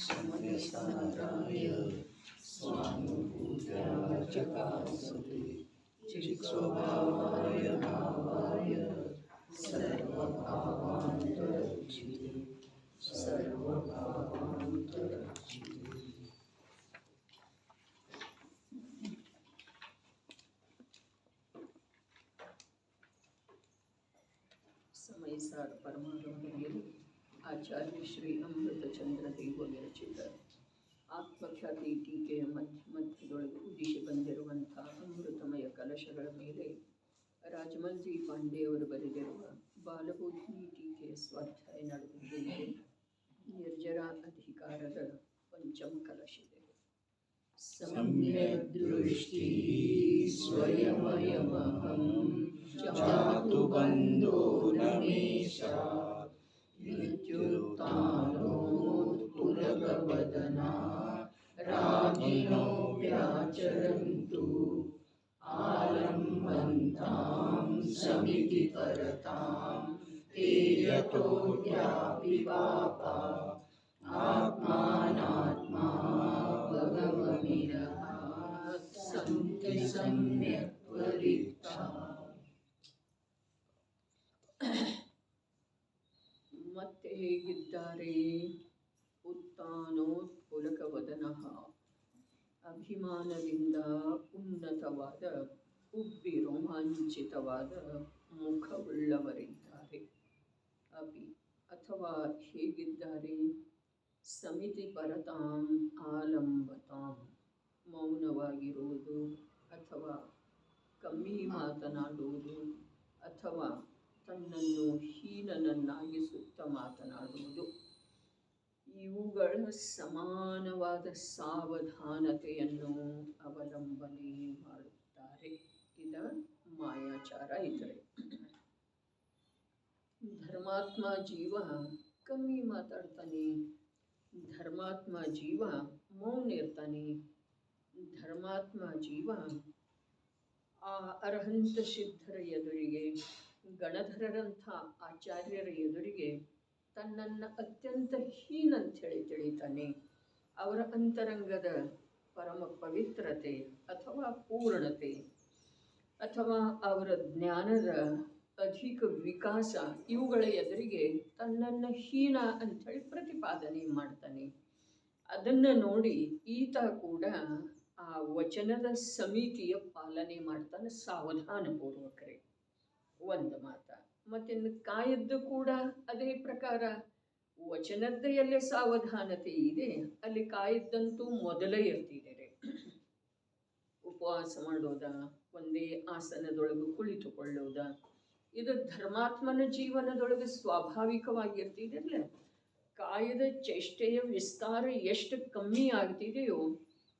समयसाराय स्वानुभूत्या चकासते चित्स्वभावाय भावाय सर्वभावान्तरचिते सर्वभावान्तरचिते. ಸಮಯಸಾರ ಪರಮಾನಂದರಲ್ಲಿ ಆಚಾರ್ಯ ಶ್ರೀ ಅಮೃತಚಂದ್ರ ದೇವ ವಿರಚಿತ ಆತ್ಮಖ್ಯಾತಿ ಟೀಕೆಯ ಮಧ್ಯದೊಳಗೆ ಉದಿಸಿ ಬಂದಿರುವಂಥ ಅಮೃತಮಯ ಕಲಶಗಳ ಮೇಲೆ ರಾಜಮಲ್ಜಿ ಪಾಂಡೆಯವರು ಬರೆದಿರುವ ಬಾಲಬೋಧಿನಿ ಟೀಕೆಯ ಸ್ವಾಧ್ಯಾಯ ನಡೆದಿದೆ. ನಿರ್ಜರ ಅಧಿಕಾರದ ಪಂಚಮ ಕಲಶಿದೆ. सम्यक् दृष्टिः स्वयमयमहं जातु बन्धो न मे स्यात् मृत्युत्थानोत्पुलकवदना रागिणो व्याचरन्तु आलम्बन्तां समिति परतां ते यतो यापि पापा आत्मानात्मा भगवमिरः सन्ति सम्यक् परित्ता. ಮತ್ತೆ ಹೇಗಿದ್ದಾರೆ? ಉತ್ಥಾನೋತ್ಪುಲಕವದನಃ, ಅಭಿಮಾನದಿಂದ ಉನ್ನತವಾದ ಉಬ್ಬಿ ರೋಮಾಂಚಿತವಾದ ಮುಖವುಳ್ಳವರಿದ್ದಾರೆ. ಅಪಿ ಅಥವಾ ಹೇಗಿದ್ದಾರೆ? ಸಮಿತಿ ಪರತಾಂ ಆಲಂಬತಾಂ, ಮೌನವಾಗಿರುವುದು ಅಥವಾ ಕಮ್ಮಿ ಮಾತನಾಡುವುದು ಅಥವಾ ತನ್ನನ್ನು ಹೀನನನ್ನಾಗಿಸುತ್ತ ಮಾತನಾಡುವುದು, ಇವುಗಳ ಸಮಾನವಾದ ಸಾವಧಾನತೆಯನ್ನು ಅವಲಂಬನೆ ಮಾಡುತ್ತಾರೆ. ಇದ ಮಾಯಾಚಾರ ಇದ್ದರೆ. ಧರ್ಮಾತ್ಮ ಜೀವ ಕಮ್ಮಿ ಮಾತಾಡ್ತಾನೆ, ಧರ್ಮಾತ್ಮ ಜೀವ ಮೌನ ಇರ್ತಾನೆ, ಧರ್ಮಾತ್ಮ ಜೀವ ಆ ಅರ್ಹಂತ ಸಿದ್ಧರ ಎದುರಿಗೆ, ಗಣಧರರಂಥ ಆಚಾರ್ಯರ ಎದುರಿಗೆ ತನ್ನನ್ನು ಅತ್ಯಂತ ಹೀನಂಥೇಳಿ ತಿಳಿತಾನೆ. ಅವರ ಅಂತರಂಗದ ಪರಮ ಪವಿತ್ರತೆ ಅಥವಾ ಪೂರ್ಣತೆ ಅಥವಾ ಅವರ ಜ್ಞಾನದ ಅಧಿಕ ವಿಕಾಸ ಇವುಗಳ ಎದುರಿಗೆ ತನ್ನನ್ನು ಹೀನ ಅಂಥೇಳಿ ಪ್ರತಿಪಾದನೆ ಮಾಡ್ತಾನೆ. ಅದನ್ನು ನೋಡಿ ಈತ ಕೂಡ ಆ ವಚನದ ಸಮಿತಿಯ ಪಾಲನೆ ಮಾಡ್ತಾನೆ ಸಾವಧಾನಪೂರ್ವಕರೇ. ಒಂದು ಮಾತ. ಮತ್ತಿನ್ನು ಕಾಯದ್ದು ಕೂಡ ಅದೇ ಪ್ರಕಾರ. ವಚನದ ಎಲ್ಲೇ ಸಾವಧಾನತೆ ಇದೆ ಅಲ್ಲಿ ಕಾಯದ್ದಂತೂ ಮೊದಲೇ ಇರ್ತಿದ್ದಾರೆ. ಉಪವಾಸ ಮಾಡೋದ, ಒಂದೇ ಆಸನದೊಳಗೆ ಕುಳಿತುಕೊಳ್ಳೋದ, ಇದು ಧರ್ಮಾತ್ಮನ ಜೀವನದೊಳಗೆ ಸ್ವಾಭಾವಿಕವಾಗಿರ್ತಿದೆಯಲ್ಲ. ಕಾಯದ ಚೇಷ್ಟೆಯ ವಿಸ್ತಾರ ಎಷ್ಟು ಕಮ್ಮಿ ಆಗ್ತಿದೆಯೋ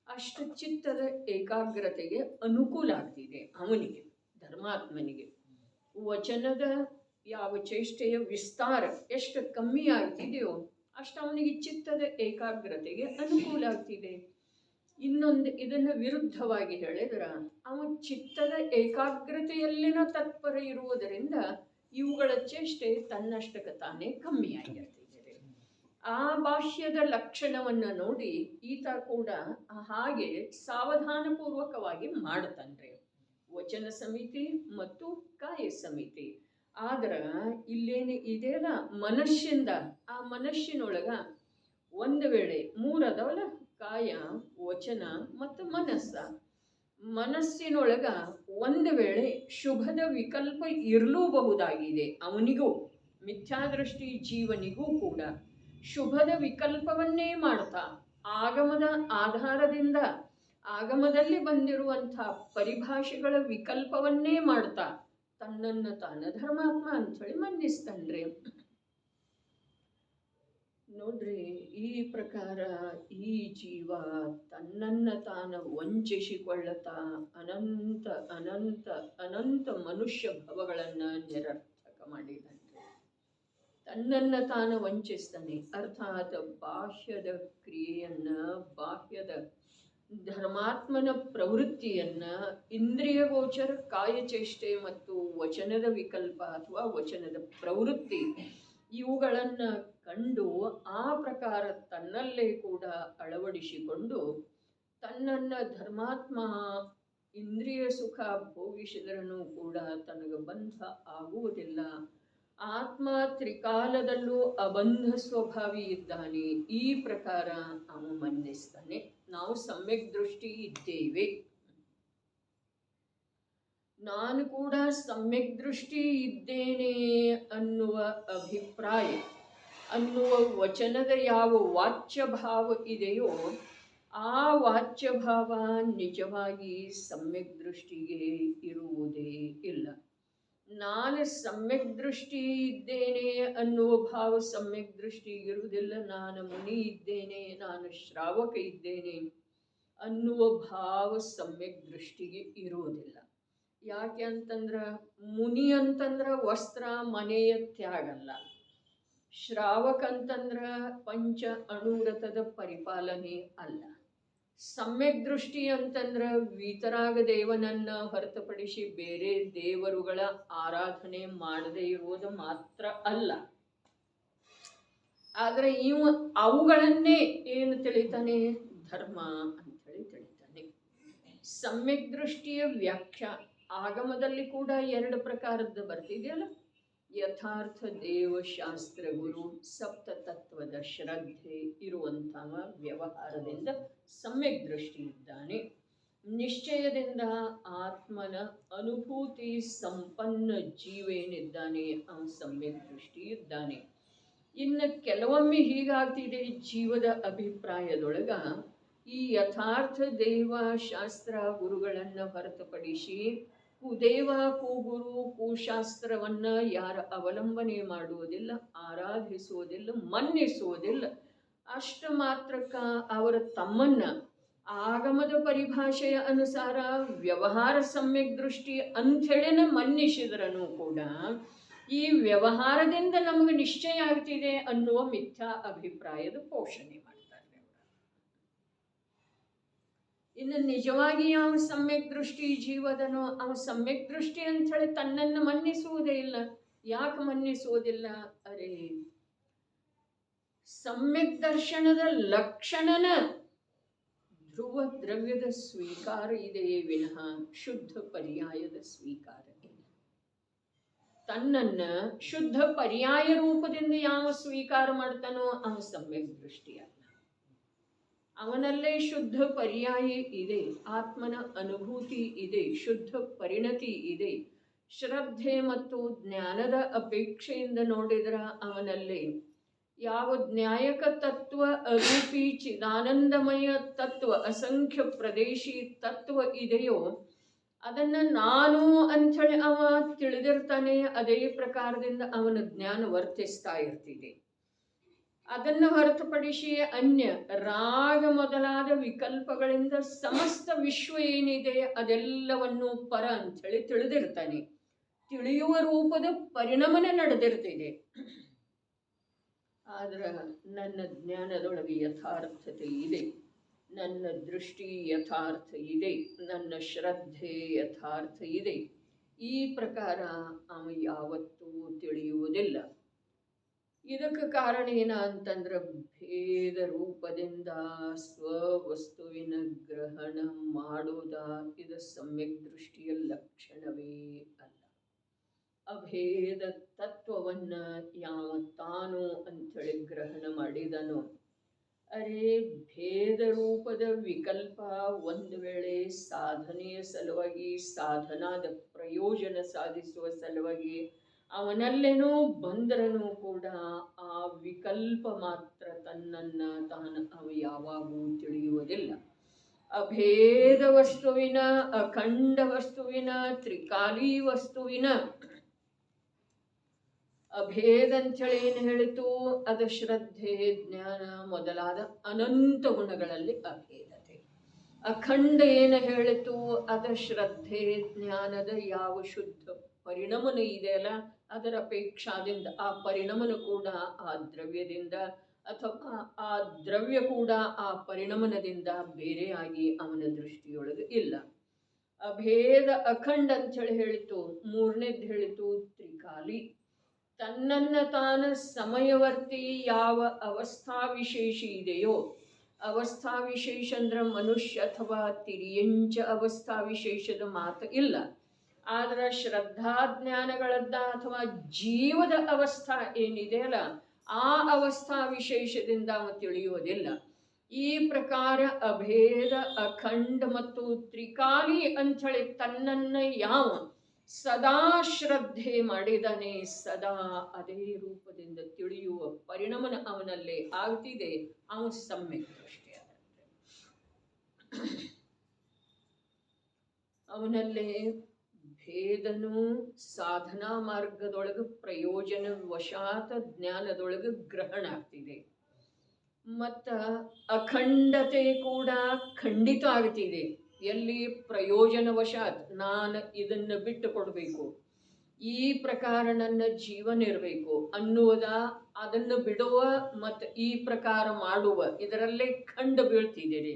ಅಷ್ಟು ಚಿತ್ತದ ಏಕಾಗ್ರತೆಗೆ ಅನುಕೂಲ ಆಗ್ತಿದೆ ಅವನಿಗೆ, ಧರ್ಮಾತ್ಮನಿಗೆ. ವಚನದ ಯಾವ ಚೇಷ್ಟೆಯ ವಿಸ್ತಾರ ಎಷ್ಟು ಕಮ್ಮಿ ಆಗ್ತಿದೆಯೋ ಅಷ್ಟು ಅವನಿಗೆ ಚಿತ್ತದ ಏಕಾಗ್ರತೆಗೆ ಅನುಕೂಲ ಆಗ್ತಿದೆ. ಇನ್ನೊಂದು ಇದನ್ನು ವಿರುದ್ಧವಾಗಿ ಹೇಳಿದ್ರೆ ಅವನ ಚಿತ್ತದ ಏಕಾಗ್ರತೆಯಲ್ಲಿನ ತತ್ಪರ ಇರುವುದರಿಂದ ಇವುಗಳ ಚೇಷ್ಟೆ ತನ್ನಷ್ಟಕ್ಕೆ ತಾನೇ ಕಮ್ಮಿ ಆಗಿರ್ತಿದೆ. ಆ ಬಾಹ್ಯದ ಲಕ್ಷಣವನ್ನು ನೋಡಿ ಈತ ಕೂಡ ಹಾಗೆ ಸಾವಧಾನಪೂರ್ವಕವಾಗಿ ಮಾಡ್ತಾನ್ರಿ ವಚನ ಸಮಿತಿ ಮತ್ತು ಕಾಯ ಸಮಿತಿ. ಆದ್ರೆ ಇಲ್ಲೇನು ಇದೆಯಲ್ಲ ಮನಸ್ಸಿಂದ, ಆ ಮನಸ್ಸಿನೊಳಗ ಒಂದು ವೇಳೆ ಮೂರದವಲ್ಲ, ಕಾಯ, ವಚನ ಮತ್ತು ಮನಸ್ಸ. ಮನಸ್ಸಿನೊಳಗ ಒಂದು ವೇಳೆ ಶುಭದ ವಿಕಲ್ಪ ಇರಲೂಬಹುದಾಗಿದೆ. ಅವನಿಗೂ ಮಿಥ್ಯಾದೃಷ್ಟಿ ಜೀವನಿಗೂ ಕೂಡ ಶುಭದ ವಿಕಲ್ಪವನ್ನೇ ಮಾಡ್ತಾ ಆಗಮದ ಆಧಾರದಿಂದ ಆಗಮದಲ್ಲಿ ಬಂದಿರುವಂಥ ಪರಿಭಾಷೆಗಳ ವಿಕಲ್ಪವನ್ನೇ ಮಾಡ್ತಾ ತನ್ನನ್ನು ತಾನು ಧರ್ಮಾತ್ಮ ಅಂಥೇಳಿ ಮನ್ನಿಸ್ತಾನ್ರಿ. ನೋಡ್ರಿ, ಈ ಪ್ರಕಾರ ಈ ಜೀವ ತನ್ನನ್ನು ತಾನು ವಂಚಿಸಿಕೊಳ್ಳುತ್ತಾ ಅನಂತ ಅನಂತ ಅನಂತ ಮನುಷ್ಯ ಭವಗಳನ್ನು ನಿರರ್ಥಕ ಮಾಡಿದ್ದಾನೆ. ತನ್ನನ್ನು ತಾನು ವಂಚಿಸ್ತಾನೆ. ಅರ್ಥಾತ್ ಬಾಹ್ಯದ ಕ್ರಿಯೆಯನ್ನು, ಬಾಹ್ಯದ ಧರ್ಮಾತ್ಮನ ಪ್ರವೃತ್ತಿಯನ್ನು ಇಂದ್ರಿಯ ಗೋಚರ ಕಾಯಚೇಷ್ಟೆ ಮತ್ತು ವಚನದ ವಿಕಲ್ಪ ಅಥವಾ ವಚನದ ಪ್ರವೃತ್ತಿ ಇವುಗಳನ್ನು ಕಂಡು ಆ ಪ್ರಕಾರ ತನ್ನಲ್ಲೇ ಕೂಡ ಅಳವಡಿಸಿಕೊಂಡು ತನ್ನನ್ನು ಧರ್ಮಾತ್ಮ ಇಂದ್ರಿಯ ಸುಖ ಭೋಗಿಸಿದರನು ಕೂಡ ತನಗೆ ಬಂಧ ಆಗುವುದಿಲ್ಲ. ಆತ್ಮ ತ್ರಿಕಾಲದಲ್ಲೂ ಅಬಂಧ ಸ್ವಭಾವಿ ಇದ್ದಾನೆ. ಈ ಪ್ರಕಾರ ಅವನು ಮನ್ನಿಸ್ತಾನೆ. ನಾವು ಸಮ್ಯಕ್ ದೃಷ್ಟಿ ಇದ್ದೇವೆ. ನಾನು ಕೂಡ ಸಮ್ಯಕ್ ದೃಷ್ಟಿ ಇದ್ದೇನೆ ಅನ್ನುವ ಅಭಿಪ್ರಾಯ ಅನ್ನುವ ವಚನದ ಯಾವ ವಾಚ್ಯ ಭಾವ ಇದೆಯೋ ಆ ವಾಚ್ಯ ಭಾವ ನಿಜವಾಗಿ ಸಮ್ಯಕ್ ದೃಷ್ಟಿಗೆ ಇರುವುದೇ ಇಲ್ಲ. ನಾನು ಸಮ್ಯಕ್ ದೃಷ್ಟಿ ಇದ್ದೇನೆ ಅನ್ನುವ ಭಾವ ಸಮ್ಯಕ್ ದೃಷ್ಟಿಗಿರುವುದಿಲ್ಲ. ನಾನು ಮುನಿ ಇದ್ದೇನೆ, ನಾನು ಶ್ರಾವಕ ಇದ್ದೇನೆ ಅನ್ನುವ ಭಾವ ಸಮ್ಯಕ್ ದೃಷ್ಟಿಗೆ ಇರುವುದಿಲ್ಲ. ಯಾಕೆ ಅಂತಂದ್ರೆ ಮುನಿ ಅಂತಂದ್ರೆ ವಸ್ತ್ರ ಮನೆಯ ತ್ಯಾಗಲ್ಲ, ಶ್ರಾವಕ ಅಂತಂದ್ರೆ ಪಂಚ ಅಣುವ್ರತದ ಪರಿಪಾಲನೆ ಅಲ್ಲ. ಸಮ್ಯಕ್ ದೃಷ್ಟಿ ಅಂತಂದ್ರೆ ವೀತರಾಗ ದೇವನನ್ನ ಹೊರತುಪಡಿಸಿ ಬೇರೆ ದೇವರುಗಳ ಆರಾಧನೆ ಮಾಡದೇ ಇರುವುದು ಮಾತ್ರ ಅಲ್ಲ. ಆದರೆ ಇವು ಅವುಗಳನ್ನೇ ಏನು ತಿಳಿತಾನೆ? ಧರ್ಮ ಅಂತೇಳಿ ತಿಳಿತಾನೆ. ಸಮ್ಯಕ್ ದೃಷ್ಟಿಯ ವ್ಯಾಖ್ಯಾ ಆಗಮದಲ್ಲಿ ಕೂಡ ಎರಡು ಪ್ರಕಾರದ್ದು ಬರ್ತಿದೆಯಲ್ಲ. ಯಥಾರ್ಥ ದೇವಶಾಸ್ತ್ರ ಗುರು ಸಪ್ತ ತತ್ವದ ಶ್ರದ್ಧೆ ಇರುವಂತಹ ವ್ಯವಹಾರದಿಂದ ಸಮ್ಯಕ್ ದೃಷ್ಟಿ ಇದ್ದಾನೆ. ನಿಶ್ಚಯದಿಂದ ಆತ್ಮನ ಅನುಭೂತಿ ಸಂಪನ್ನ ಜೀವೇನಿದ್ದಾನೆ ಅವನು ಸಮ್ಯಕ್ ದೃಷ್ಟಿ ಇದ್ದಾನೆ. ಇನ್ನು ಕೆಲವೊಮ್ಮೆ ಹೀಗಾಗ್ತಿದೆ ಜೀವದ ಅಭಿಪ್ರಾಯದೊಳಗ, ಈ ಯಥಾರ್ಥ ದೇವ ಶಾಸ್ತ್ರ ಗುರುಗಳನ್ನು ಹೊರತುಪಡಿಸಿ ಕುದೇವ ಕುಗುರು ಕುಶಾಸ್ತ್ರವನ್ನ ಯಾರ ಅವಲಂಬನೆ ಮಾಡುವುದಿಲ್ಲ, ಆರಾಧಿಸುವುದಿಲ್ಲ, ಮನ್ನಿಸುವುದಿಲ್ಲ. ಅಷ್ಟು ಮಾತ್ರಕ್ಕ ಅವರ ತಮ್ಮನ್ನ ಆಗಮದ ಪರಿಭಾಷೆಯ ಅನುಸಾರ ವ್ಯವಹಾರ ಸಮ್ಯಕ್ ದೃಷ್ಟಿ ಅಂಥೇಳಿನ ಮನ್ನಿಸಿದ್ರನು ಕೂಡ ಈ ವ್ಯವಹಾರದಿಂದ ನಮಗೆ ನಿಶ್ಚಯ ಆಗ್ತಿದೆ ಅನ್ನುವ ಮಿಥ್ಯಾ ಅಭಿಪ್ರಾಯದ ಪೋಷಣೆ ಮಾಡ್ತಾರೆ. ಇನ್ನು ನಿಜವಾಗಿ ಅವನ ಸಮ್ಯಕ್ ದೃಷ್ಟಿ ಜೀವದನೋ ಅವನ ಸಮ್ಯಕ್ ದೃಷ್ಟಿ ಅಂತ ಹೇಳಿ ತನ್ನನ್ನು ಮನ್ನಿಸುವುದೇ ಇಲ್ಲ. ಯಾಕೆ ಮನ್ನಿಸುವುದಿಲ್ಲ? ಅರೆ, ಸಮ್ಯಕ್ ದರ್ಶನದ ಲಕ್ಷಣನ ಧ್ರುವ ದ್ರವ್ಯದ ಸ್ವೀಕಾರ ಇದೆಯೇ ವಿನಃ ಶುದ್ಧ ಪರ್ಯಾಯದ ಸ್ವೀಕಾರ ಇಲ್ಲ. ತನ್ನನ್ನ ಶುದ್ಧ ಪರ್ಯಾಯ ರೂಪದಿಂದ ಯಾವ ಸ್ವೀಕಾರ ಮಾಡ್ತಾನೋ ಅವನ ಸಮ್ಯಕ್ ದೃಷ್ಟಿ ಅಲ್ಲ. ಅವನಲ್ಲೇ ಶುದ್ಧ ಪರ್ಯಾಯ ಇದೆ, ಆತ್ಮನ ಅನುಭೂತಿ ಇದೆ, ಶುದ್ಧ ಪರಿಣತಿ ಇದೆ. ಶ್ರದ್ಧೆ ಮತ್ತು ಜ್ಞಾನದ ಅಪೇಕ್ಷೆಯಿಂದ ನೋಡಿದ್ರ ಅವನಲ್ಲಿ ಯಾವ ನ್ಯಾಯಕ ತತ್ವ, ಅರೂಪಿ ಚಿದಾನಂದಮಯ ತತ್ವ, ಅಸಂಖ್ಯ ಪ್ರದೇಶಿ ತತ್ವ ಇದೆಯೋ ಅದನ್ನು ನಾನು ಅಂಥೇಳಿ ಅವ ತಿಳಿದಿರ್ತಾನೆ. ಅದೇ ಪ್ರಕಾರದಿಂದ ಅವನ ಜ್ಞಾನ ವರ್ತಿಸ್ತಾ ಇರ್ತಿದೆ. ಅದನ್ನು ಹೊರತುಪಡಿಸಿ ಅನ್ಯ ರಾಗ ಮೊದಲಾದ ವಿಕಲ್ಪಗಳಿಂದ ಸಮಸ್ತ ವಿಶ್ವ ಏನಿದೆ ಅದೆಲ್ಲವನ್ನು ಪರ ಅಂಥೇಳಿ ತಿಳಿದಿರ್ತಾನೆ. ತಿಳಿಯುವ ರೂಪದ ಪರಿಣಾಮನ ನಡೆದಿರ್ತಿದೆ. ಆದ್ರೆ ನನ್ನ ಜ್ಞಾನದೊಳಗೆ ಯಥಾರ್ಥತೆ ಇದೆ, ನನ್ನ ದೃಷ್ಟಿ ಯಥಾರ್ಥ ಇದೆ, ನನ್ನ ಶ್ರದ್ಧೆ ಯಥಾರ್ಥ ಇದೆ. ಈ ಪ್ರಕಾರ ಅವ ಯಾವತ್ತೂ ತಿಳಿಯುವುದಿಲ್ಲ. ಇದಕ್ಕೆ ಕಾರಣ ಏನ ಅಂತಂದ್ರೆ ಭೇದ ರೂಪದಿಂದ ಸ್ವವಸ್ತುವಿನ ಗ್ರಹಣ ಮಾಡುವುದ ಇದು ಸಮ್ಯಕ್ ದೃಷ್ಟಿಯ ಲಕ್ಷಣವೇ ಅಲ್ಲ. ಅಭೇದ ತತ್ವವನ್ನ ಯಾವ ತಾನು ಅಂಥೇಳಿ ಗ್ರಹಣ ಮಾಡಿದನೋ, ಅರೆ ಭೇದ ರೂಪದ ವಿಕಲ್ಪ ಒಂದು ವೇಳೆ ಸಾಧನೆಯ ಸಲುವಾಗಿ, ಸಾಧನಾದ ಪ್ರಯೋಜನ ಸಾಧಿಸುವ ಸಲುವಾಗಿ ಅವನಲ್ಲೇನೋ ಬಂದರನು ಕೂಡ ಆ ವಿಕಲ್ಪ ಮಾತ್ರ ತನ್ನನ್ನು ಅವ ಯಾವಾಗೂ ತಿಳಿಯುವುದಿಲ್ಲ. ಅಭೇದ ವಸ್ತುವಿನ, ಅಖಂಡ ವಸ್ತುವಿನ, ತ್ರಿಕಾಲಿ ವಸ್ತುವಿನ ಅಭೇದ ಅಂಥೇಳಿ ಏನು ಹೇಳಿತು? ಅದು ಶ್ರದ್ಧೆ, ಜ್ಞಾನ ಮೊದಲಾದ ಅನಂತ ಗುಣಗಳಲ್ಲಿ ಅಭೇದತೆ. ಅಖಂಡ ಏನು ಹೇಳಿತು? ಅದ ಶ್ರದ್ಧೆ ಜ್ಞಾನದ ಯಾವ ಶುದ್ಧ ಪರಿಣಮನ ಇದೆಯಲ್ಲ ಅದರ ಅಪೇಕ್ಷಾದಿಂದ ಆ ಪರಿಣಮನ ಕೂಡ ಆ ದ್ರವ್ಯದಿಂದ ಅಥವಾ ಆ ದ್ರವ್ಯ ಕೂಡ ಆ ಪರಿಣಮನದಿಂದ ಬೇರೆಯಾಗಿ ಅವನ ದೃಷ್ಟಿಯೊಳಗೆ ಇಲ್ಲ. ಅಭೇದ ಅಖಂಡ ಅಂಥೇಳಿ ಹೇಳಿತು. ಮೂರನೇದು ಹೇಳಿತು ತ್ರಿಕಾಲಿ. ತನ್ನನ್ನು ತಾನು ಸಮಯವರ್ತಿ ಯಾವ ಅವಸ್ಥಾ ವಿಶೇಷ ಇದೆಯೋ, ಅವಸ್ಥಾ ವಿಶೇಷ ಅಂದ್ರೆ ಮನುಷ್ಯ ಅಥವಾ ತಿರಿಯಂಚ ಅವಸ್ಥಾ ವಿಶೇಷದ ಮಾತು ಇಲ್ಲ. ಆದ್ರೆ ಶ್ರದ್ಧಾಜ್ಞಾನಗಳದ್ದ ಅಥವಾ ಜೀವದ ಅವಸ್ಥಾ ಏನಿದೆಯಲ್ಲ, ಆ ಅವಸ್ಥಾ ವಿಶೇಷದಿಂದ ಅವ ತಿಳಿಯುವುದಿಲ್ಲ. ಈ ಪ್ರಕಾರ ಅಭೇದ, ಅಖಂಡ ಮತ್ತು ತ್ರಿಕಾಲಿ ಅಂಥೇಳಿ ತನ್ನನ್ನು ಯಾವ ಸದಾ ಶ್ರದ್ಧೆ ಮಾಡಿದಾನೆ, ಸದಾ ಅದೇ ರೂಪದಿಂದ ತಿಳಿಯುವ ಪರಿಣಾಮನ ಅವನಲ್ಲಿ ಆಗ್ತಿದೆ. ಅವನು ಸಮ್ಯಕ್ ದೃಷ್ಟಿ. ಅವನಲ್ಲಿ ಭೇದನು ಸಾಧನಾ ಮಾರ್ಗದೊಳಗೆ ಪ್ರಯೋಜನ ವಶಾತ್ ಜ್ಞಾನದೊಳಗೆ ಗ್ರಹಣ ಆಗ್ತಿದೆ. ಮತ್ತು ಅಖಂಡತೆ ಕೂಡ ಖಂಡಿತ ಆಗ್ತಿದೆ. ಎಲ್ಲಿ ಪ್ರಯೋಜನವಶಾತ್ ನಾನು ಇದನ್ನು ಬಿಟ್ಟು ಕೊಡಬೇಕು, ಈ ಪ್ರಕಾರ ನನ್ನ ಜೀವನ ಇರಬೇಕು ಅನ್ನುವುದ, ಅದನ್ನು ಬಿಡುವ ಮತ್ತು ಈ ಪ್ರಕಾರ ಮಾಡುವ, ಇದರಲ್ಲೇ ಖಂಡ ಬೀಳ್ತಿದ್ದೀರಿ.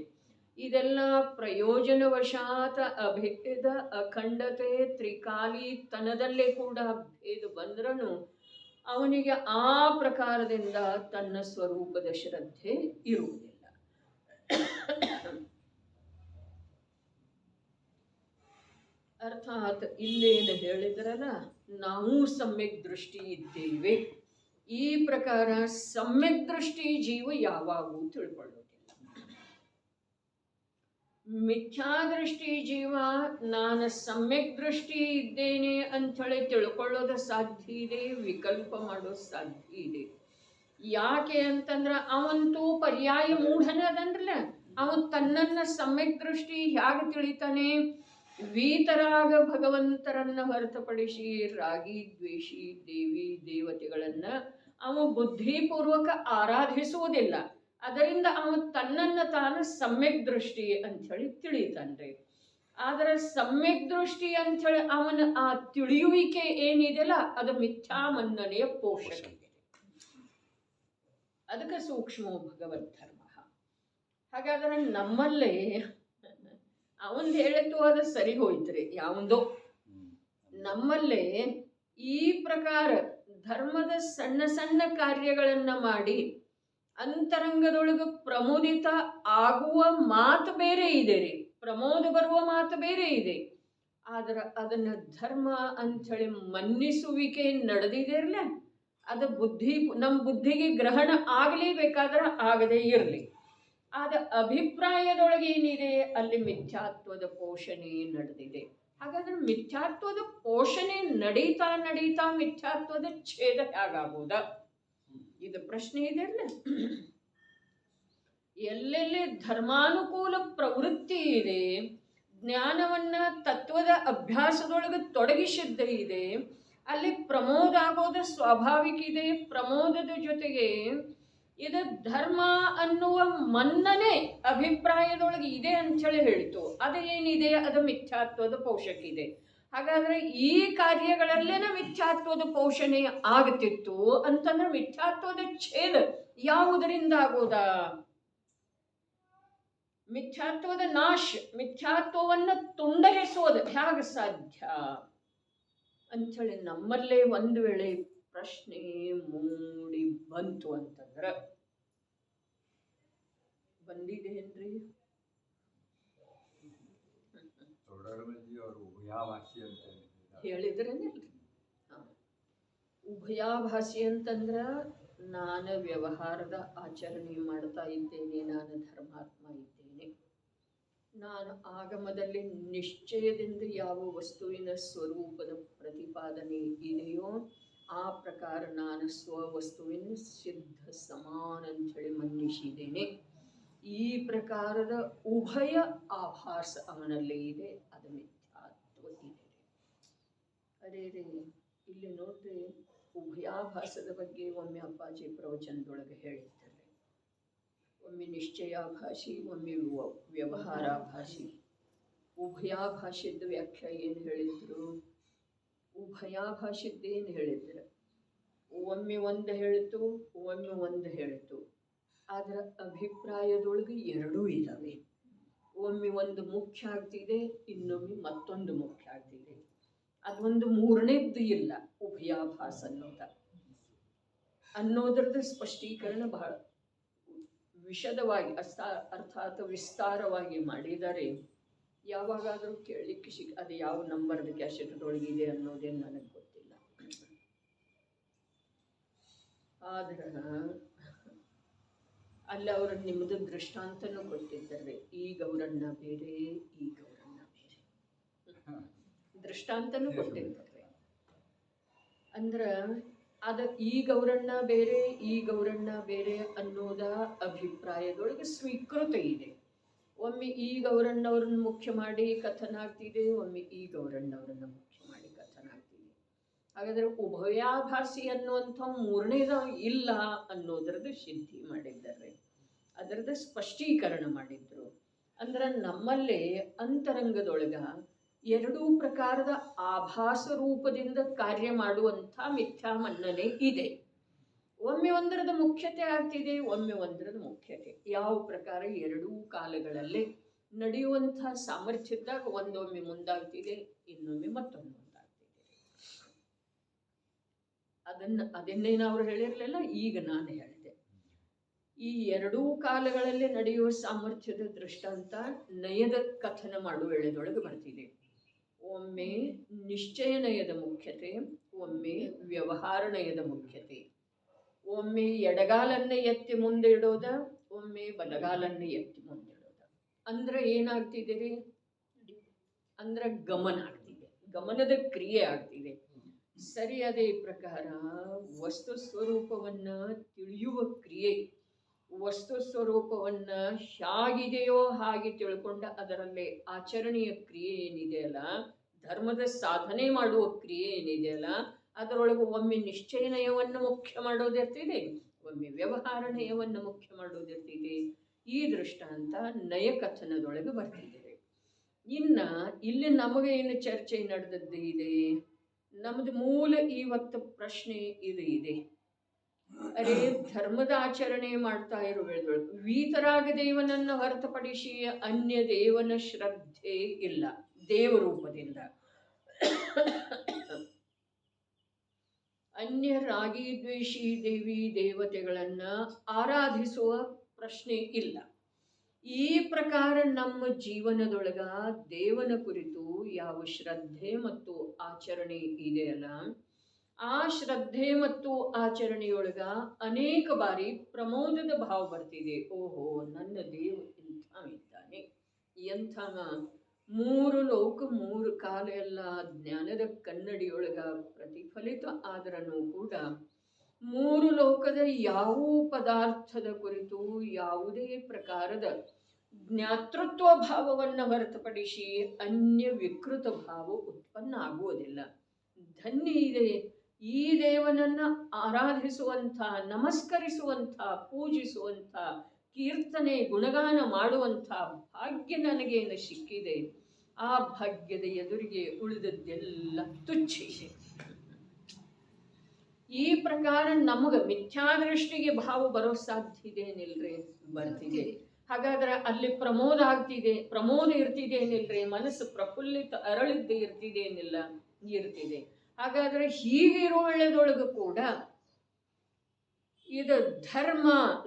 ಇದೆಲ್ಲ ಪ್ರಯೋಜನವಶಾತ್ ಅಭೇದ, ಅಖಂಡತೆ, ತ್ರಿಕಾಲಿ ತನದಲ್ಲೇ ಕೂಡ ಭೇದ ಬಂದ್ರೂ ಅವನಿಗೆ ಆ ಪ್ರಕಾರದಿಂದ ತನ್ನ ಸ್ವರೂಪದ ಶ್ರದ್ಧೆ ಇರುವುದಿಲ್ಲ. ಅರ್ಥಾತ್ ಇಲ್ಲೇನು ಹೇಳಿದ್ರಲ್ಲ, ನಾವು ಸಮ್ಯಕ್ ದೃಷ್ಟಿ ಇದ್ದೇವೆ. ಈ ಪ್ರಕಾರ ಸಮ್ಯಕ್ ದೃಷ್ಟಿ ಜೀವ ಯಾವಾಗೂ ತಿಳ್ಕೊಳ್ಳೋದಿಲ್ಲ. ಮಿಥ್ಯಾದೃಷ್ಟಿ ಜೀವ ನಾನು ಸಮ್ಯಕ್ ದೃಷ್ಟಿ ಇದ್ದೇನೆ ಅಂಥೇಳಿ ತಿಳ್ಕೊಳ್ಳೋದು ಸಾಧ್ಯ ಇದೆ, ವಿಕಲ್ಪ ಮಾಡೋದು ಸಾಧ್ಯ ಇದೆ. ಯಾಕೆ ಅಂತಂದ್ರೆ ಅವಂತೂ ಪರ್ಯಾಯ ಮೂಢನದನ್ರಲ್ಲ, ಅವನು ತನ್ನನ್ನು ಸಮ್ಯಕ್ ದೃಷ್ಟಿ ಹೇಗೆ ತಿಳಿತಾನೆ? ವೀತರಾಗ ಭಗವಂತರನ್ನ ಹೊರತುಪಡಿಸಿ ರಾಗಿ ದ್ವೇಷಿ ದೇವಿ ದೇವತೆಗಳನ್ನ ಅವ ಬುದ್ಧಿಪೂರ್ವಕ ಆರಾಧಿಸುವುದಿಲ್ಲ. ಅದರಿಂದ ಅವನು ತನ್ನನ್ನು ತಾನು ಸಮ್ಯಕ್ ದೃಷ್ಟಿ ಅಂಥೇಳಿ ತಿಳಿತಾನ್ರಿ. ಆದರೆ ಸಮ್ಯಕ್ ದೃಷ್ಟಿ ಅಂಥೇಳಿ ಅವನ ಆ ತಿಳಿಯುವಿಕೆ ಏನಿದೆಯಲ್ಲ, ಅದು ಮಿಥ್ಯಾ ಮನ್ನಣೆಯ ಪೋಷಕ. ಅದಕ್ಕೆ ಸೂಕ್ಷ್ಮೋ ಭಗವದ್ ಧರ್ಮ. ಹಾಗಾದ್ರೆ ನಮ್ಮಲ್ಲೇ ಅವಂದು ಹೇಳಿತು ಅದು ಸರಿ ಹೋಯ್ತ್ರಿ. ಯಾವಂದೋ ನಮ್ಮಲ್ಲೇ ಈ ಪ್ರಕಾರ ಧರ್ಮದ ಸಣ್ಣ ಸಣ್ಣ ಕಾರ್ಯಗಳನ್ನ ಮಾಡಿ ಅಂತರಂಗದೊಳಗೆ ಪ್ರಮೋದಿತ ಆಗುವ ಮಾತು ಬೇರೆ ಇದೆ ರೀ, ಪ್ರಮೋದ ಬರುವ ಮಾತು ಬೇರೆ ಇದೆ. ಆದ್ರೆ ಅದನ್ನ ಧರ್ಮ ಅಂಥೇಳಿ ಮನ್ನಿಸುವಿಕೆ ನಡೆದಿದೆ ಇರಲ್ಲ, ಅದು ನಮ್ಮ ಬುದ್ಧಿಗೆ ಗ್ರಹಣ ಆಗಲೇಬೇಕಾದ್ರೆ ಆಗದೇ ಇರಲಿ. ಆದ ಅಭಿಪ್ರಾಯದೊಳಗೆ ಏನಿದೆ ಅಲ್ಲಿ ಮಿಥ್ಯಾತ್ವದ ಪೋಷಣೆ ನಡೆದಿದೆ. ಹಾಗಾದ್ರೆ ಮಿಥ್ಯಾತ್ವದ ಪೋಷಣೆ ನಡೀತಾ ನಡೀತಾ ಮಿಥ್ಯಾತ್ವದ ಛೇದ ಹೇಗಾಗುವುದ? ಇದು ಪ್ರಶ್ನೆ ಇದೆ ಅಲ್ಲ. ಎಲ್ಲೆಲ್ಲಿ ಧರ್ಮಾನುಕೂಲ ಪ್ರವೃತ್ತಿ ಇದೆ, ಜ್ಞಾನವನ್ನ ತತ್ವದ ಅಭ್ಯಾಸದೊಳಗೆ ತೊಡಗಿಸಿದ್ದ ಇದೆ, ಅಲ್ಲಿ ಪ್ರಮೋದ ಆಗೋದು ಸ್ವಾಭಾವಿಕ ಇದೆ. ಪ್ರಮೋದದ ಜೊತೆಗೆ ಇದು ಧರ್ಮ ಅನ್ನುವ ಮನ್ನನೆ ಅಭಿಪ್ರಾಯದೊಳಗೆ ಇದೆ ಅಂಥೇಳಿ ಹೇಳಿತು. ಅದು ಏನಿದೆ, ಅದು ಮಿಥ್ಯಾತ್ವದ ಪೋಷಕ ಇದೆ. ಹಾಗಾದ್ರೆ ಈ ಕಾರ್ಯಗಳಲ್ಲೇನ ಮಿಥ್ಯಾತ್ವದ ಪೋಷಣೆ ಆಗ್ತಿತ್ತು ಅಂತಂದ್ರೆ ಮಿಥ್ಯಾತ್ವದ ಛೇದ ಯಾವುದರಿಂದ ಆಗೋದ? ಮಿಥ್ಯಾತ್ವದ ನಾಶ, ಮಿಥ್ಯಾತ್ವವನ್ನು ತುಂಡರಿಸೋದು ಹೇಗೆ ಸಾಧ್ಯ ಅಂಥೇಳಿ ನಮ್ಮಲ್ಲೇ ಒಂದು ವೇಳೆ ಪ್ರಶ್ನೆ ಮೂಡಿ ಬಂತು ಅಂತಂದ್ರೆ, ಬಂದಿದೇನ್ರಿ? ಹೇಳಿದ್ರೇನೆ ಉಭಯಾಭಾಸಿ ಅಂತಂದ್ರ ನಾನು ವ್ಯವಹಾರದ ಆಚರಣೆ ಮಾಡ್ತಾ ಇದ್ದೇನೆ, ನಾನು ಧರ್ಮಾತ್ಮ ಇದ್ದೇನೆ. ನಾನು ಆಗಮದಲ್ಲಿ ನಿಶ್ಚಯದಿಂದ ಯಾವ ವಸ್ತುವಿನ ಸ್ವರೂಪದ ಪ್ರತಿಪಾದನೆ ಇದೆಯೋ ಆ ಪ್ರಕಾರ ನಾನು ಸ್ವವಸ್ತುವಿನ ಸಿದ್ಧ ಸಮಾನ ಅಂಥೇಳಿ ಮನ್ನಿಸಿದ್ದೇನೆ. ಈ ಪ್ರಕಾರದ ಉಭಯ ಆಭಾಸ ಅವನಲ್ಲಿ ಇದೆ, ಅದು ಮಿಥ್ಯಾತ್ವ ಇದೆ. ಅದೇ ರೀ ಇಲ್ಲಿ ನೋಡ್ರಿ, ಉಭಯಾಭಾಸದ ಬಗ್ಗೆ ಒಮ್ಮೆ ಅಪ್ಪಾಜಿ ಪ್ರವಚನದೊಳಗೆ ಹೇಳಿದ್ದಾರೆ. ಒಮ್ಮೆ ನಿಶ್ಚಯಾಭಾಷಿ, ಒಮ್ಮೆ ವ್ಯವಹಾರಾಭಾಷಿ. ಉಭಯಾಭಾಷೆದ ವ್ಯಾಖ್ಯಾ ಏನು ಹೇಳಿದ್ರು? ಉಭಯಾಭಾಷೆದ್ದೇನು ಹೇಳಿದ್ರು? ಒಮ್ಮೆ ಒಂದು ಹೇಳಿತು, ಒಮ್ಮೆ ಒಂದು ಹೇಳಿತು. ಅದರ ಅಭಿಪ್ರಾಯದೊಳಗೆ ಎರಡೂ ಇದ್ದಾವೆ. ಒಮ್ಮೆ ಒಂದು ಮುಖ್ಯ ಆಗ್ತಿದೆ, ಇನ್ನೊಮ್ಮೆ ಮತ್ತೊಂದು ಮುಖ್ಯ ಆಗ್ತಿದೆ. ಅದೊಂದು ಮೂರನೇದ್ದು ಇಲ್ಲ ಉಭಯಾಭಾಸ ಅನ್ನೋದ. ಅನ್ನೋದ್ರದ್ದು ಸ್ಪಷ್ಟೀಕರಣ ಬಹಳ ವಿಶದವಾಗಿ ಅರ್ಥಾತ್ ವಿಸ್ತಾರವಾಗಿ ಮಾಡಿದರೆ ಯಾವಾಗಾದರೂ ಕೇಳಲಿಕ್ಕೆ ಅದು ಯಾವ ನಂಬರ್ದು ಕ್ಯಾಸೆಟ್ದೊಳಗಿದೆ ಅನ್ನೋದೇನು ನನಗೆ ಗೊತ್ತಿಲ್ಲ. ಆದ್ರೆ ಅಲ್ಲಿ ಅವರ ನಿಮ್ಮದು ದೃಷ್ಟಾಂತನೂ ಕೊಟ್ಟಿದ್ದಾರೆ. ಈ ಗೌರಣ್ಣ ಬೇರೆ, ಈ ಗೌರಣ್ಣ ಬೇರೆ ದೃಷ್ಟಾಂತನೂ ಕೊಟ್ಟಿದ್ದಾರೆ. ಅಂದ್ರೆ ಈ ಗೌರಣ್ಣ ಬೇರೆ, ಈ ಗೌರಣ್ಣ ಬೇರೆ ಅನ್ನೋದ ಅಭಿಪ್ರಾಯದೊಳಗೆ ಸ್ವೀಕೃತ ಇದೆ. ಒಮ್ಮೆ ಈ ಗೌರಣ್ಣವ್ರನ್ನ ಮುಖ್ಯ ಮಾಡಿ ಕಥನ ಆಗ್ತಿದೆ, ಒಮ್ಮೆ ಈ ಗೌರಣ್ಣವ್ರನ್ನ ಮುಖ್ಯ ಮಾಡಿ ಕಥನ ಆಗ್ತಿದೆ. ಹಾಗಾದ್ರೆ ಉಭಯಾಭಾಸಿ ಅನ್ನುವಂಥ ಮೂರನೇದ ಇಲ್ಲ ಅನ್ನೋದ್ರದ್ದು ಸಿದ್ಧಿ ಮಾಡಿದ್ದಾರೆ, ಅದರದ್ದು ಸ್ಪಷ್ಟೀಕರಣ ಮಾಡಿದ್ರು. ಅಂದ್ರೆ ನಮ್ಮಲ್ಲೇ ಅಂತರಂಗದೊಳಗ ಎರಡೂ ಪ್ರಕಾರದ ಆಭಾಸ ರೂಪದಿಂದ ಕಾರ್ಯ ಮಾಡುವಂಥ ಮಿಥ್ಯಾ ಮನ್ನಣೆ ಇದೆ. ಒಮ್ಮೆ ಒಂದರದ ಮುಖ್ಯತೆ ಆಗ್ತಿದೆ, ಒಮ್ಮೆ ಒಂದರದ ಮುಖ್ಯತೆ. ಯಾವ ಪ್ರಕಾರ ಎರಡೂ ಕಾಲಗಳಲ್ಲಿ ನಡೆಯುವಂಥ ಸಾಮರ್ಥ್ಯದಾಗ ಒಂದೊಮ್ಮೆ ಮುಂದಾಗ್ತಿದೆ, ಇನ್ನೊಮ್ಮೆ ಮತ್ತೊಮ್ಮೆ ಮುಂದಾಗ್ತಿದೆ. ಅದನ್ನೇನು ಅವ್ರು ಹೇಳಿರಲಿಲ್ಲ, ಈಗ ನಾನು ಹೇಳಿದೆ. ಈ ಎರಡೂ ಕಾಲಗಳಲ್ಲಿ ನಡೆಯುವ ಸಾಮರ್ಥ್ಯದ ದೃಷ್ಟಾಂತ ನಯದ ಕಥನ ಮಾಡುವ ವೇಳೆದೊಳಗೆ ಬರ್ತಿದೆ. ಒಮ್ಮೆ ನಿಶ್ಚಯ ನಯದ ಮುಖ್ಯತೆ, ಒಮ್ಮೆ ವ್ಯವಹಾರ ನಯದ ಮುಖ್ಯತೆ. ಒಮ್ಮೆ ಎಡಗಾಲನ್ನೇ ಎತ್ತಿ ಮುಂದೆ ಇಡೋದ, ಒಮ್ಮೆ ಬಲಗಾಲನ್ನೇ ಎತ್ತಿ ಮುಂದೆ ಇಡೋದ. ಅಂದ್ರೆ ಏನಾಗ್ತಿದೆ? ಅಂದ್ರೆ ಗಮನ ಆಗ್ತಿದೆ, ಗಮನದ ಕ್ರಿಯೆ ಆಗ್ತಿದೆ. ಸರಿಯಾದ ಈ ಪ್ರಕಾರ ವಸ್ತು ಸ್ವರೂಪವನ್ನ ತಿಳಿಯುವ ಕ್ರಿಯೆ, ವಸ್ತು ಸ್ವರೂಪವನ್ನ ಹೇಗಿದೆಯೋ ಹಾಗೆ ತಿಳ್ಕೊಂಡ ಅದರಲ್ಲೇ ಆಚರಣೆಯ ಕ್ರಿಯೆ ಏನಿದೆಯಲ್ಲ, ಧರ್ಮದ ಸಾಧನೆ ಮಾಡುವ ಕ್ರಿಯೆ ಏನಿದೆಯಲ್ಲ, ಅದರೊಳಗೆ ಒಮ್ಮೆ ನಿಶ್ಚಯ ನಯವನ್ನು ಮುಖ್ಯ ಮಾಡೋದಿರ್ತಿದೆ, ಒಮ್ಮೆ ವ್ಯವಹಾರ ನಯವನ್ನು ಮುಖ್ಯ ಮಾಡೋದಿರ್ತಿದೆ. ಈ ದೃಷ್ಟಾಂತ ನಯ ಕಥನದೊಳಗೆ ಬರ್ತಿದೆ. ಇನ್ನ ಇಲ್ಲಿ ನಮಗೆ ಏನು ಚರ್ಚೆ ನಡೆದದ್ದು ಇದೆ, ನಮ್ದು ಮೂಲ ಇವತ್ತು ಪ್ರಶ್ನೆ ಇದು ಇದೆ. ಅರೆ, ಧರ್ಮದ ಆಚರಣೆ ಮಾಡ್ತಾ ಇರುವುದೊಳಗೆ ವೀತರಾಗ ದೇವನನ್ನು ಹೊರತುಪಡಿಸಿ ಅನ್ಯ ದೇವನ ಶ್ರದ್ಧೆ ಇಲ್ಲ. ದೇವರೂಪದಿಂದ ಅನ್ಯ ರಾಗಿ ದ್ವೇಷಿ ದೇವಿ ದೇವತೆಗಳನ್ನ ಆರಾಧಿಸುವ ಪ್ರಶ್ನೆ ಇಲ್ಲ. ಈ ಪ್ರಕಾರ ನಮ್ಮ ಜೀವನದೊಳಗ ದೇವನ ಕುರಿತು ಯಾವ ಶ್ರದ್ಧೆ ಮತ್ತು ಆಚರಣೆ ಇದೆಯಲ್ಲ, ಆ ಶ್ರದ್ಧೆ ಮತ್ತು ಆಚರಣೆಯೊಳಗ ಅನೇಕ ಬಾರಿ ಪ್ರಮೋದದ ಭಾವ ಬರ್ತಿದೆ. ಓಹೋ, ನನ್ನ ದೇವ ಇಂಥ ಇದ್ದಾನೆ, ಎಂಥ ಮೂರು ಲೋಕ ಮೂರು ಕಾಲ ಎಲ್ಲ ಜ್ಞಾನದ ಕನ್ನಡಿಯೊಳಗ ಪ್ರತಿಫಲಿತ ಆದ್ರೂ ಕೂಡ ಮೂರು ಲೋಕದ ಯಾವ ಪದಾರ್ಥದ ಕುರಿತು ಯಾವುದೇ ಪ್ರಕಾರದ ಜ್ಞಾತೃತ್ವ ಭಾವವನ್ನು ಹೊರತುಪಡಿಸಿ ಅನ್ಯ ವಿಕೃತ ಭಾವ ಉತ್ಪನ್ನ ಆಗುವುದಿಲ್ಲ. ಧನ್ಯ ಇದೆ ಈ ದೇವನನ್ನ ಆರಾಧಿಸುವಂಥ, ನಮಸ್ಕರಿಸುವಂಥ, ಪೂಜಿಸುವಂಥ, ಕೀರ್ತನೆ ಗುಣಗಾನ ಮಾಡುವಂಥ ಭಾಗ್ಯ ನನಗೇನು ಸಿಕ್ಕಿದೆ. ಆ ಭಾಗ್ಯದ ಎದುರಿಗೆ ಉಳಿದದ್ದೆಲ್ಲ ತುಚ್ಛಿಸಿ. ಈ ಪ್ರಕಾರ ನಮಗೆ ಮಿಥ್ಯಾದೃಷ್ಟಿಗೆ ಭಾವ ಬರೋ ಸಾಧ್ಯತೆಯೇನಿಲ್ರಿ? ಬರ್ತಿದೆ. ಹಾಗಾದ್ರೆ ಅಲ್ಲಿ ಪ್ರಮೋದ ಆಗ್ತಿದೆ, ಪ್ರಮೋದ ಇರ್ತಿದೇನಿಲ್ರಿ? ಮನಸ್ಸು ಪ್ರಫುಲ್ಲಿತ ಅರಳಿದ್ದೆ ಇರ್ತಿದೇನಿಲ್ಲ? ಇರ್ತಿದೆ. ಹಾಗಾದ್ರೆ ಹೀಗಿರೋ ವೇಳೆದೊಳಗೂ ಕೂಡ ಇದು ಧರ್ಮ,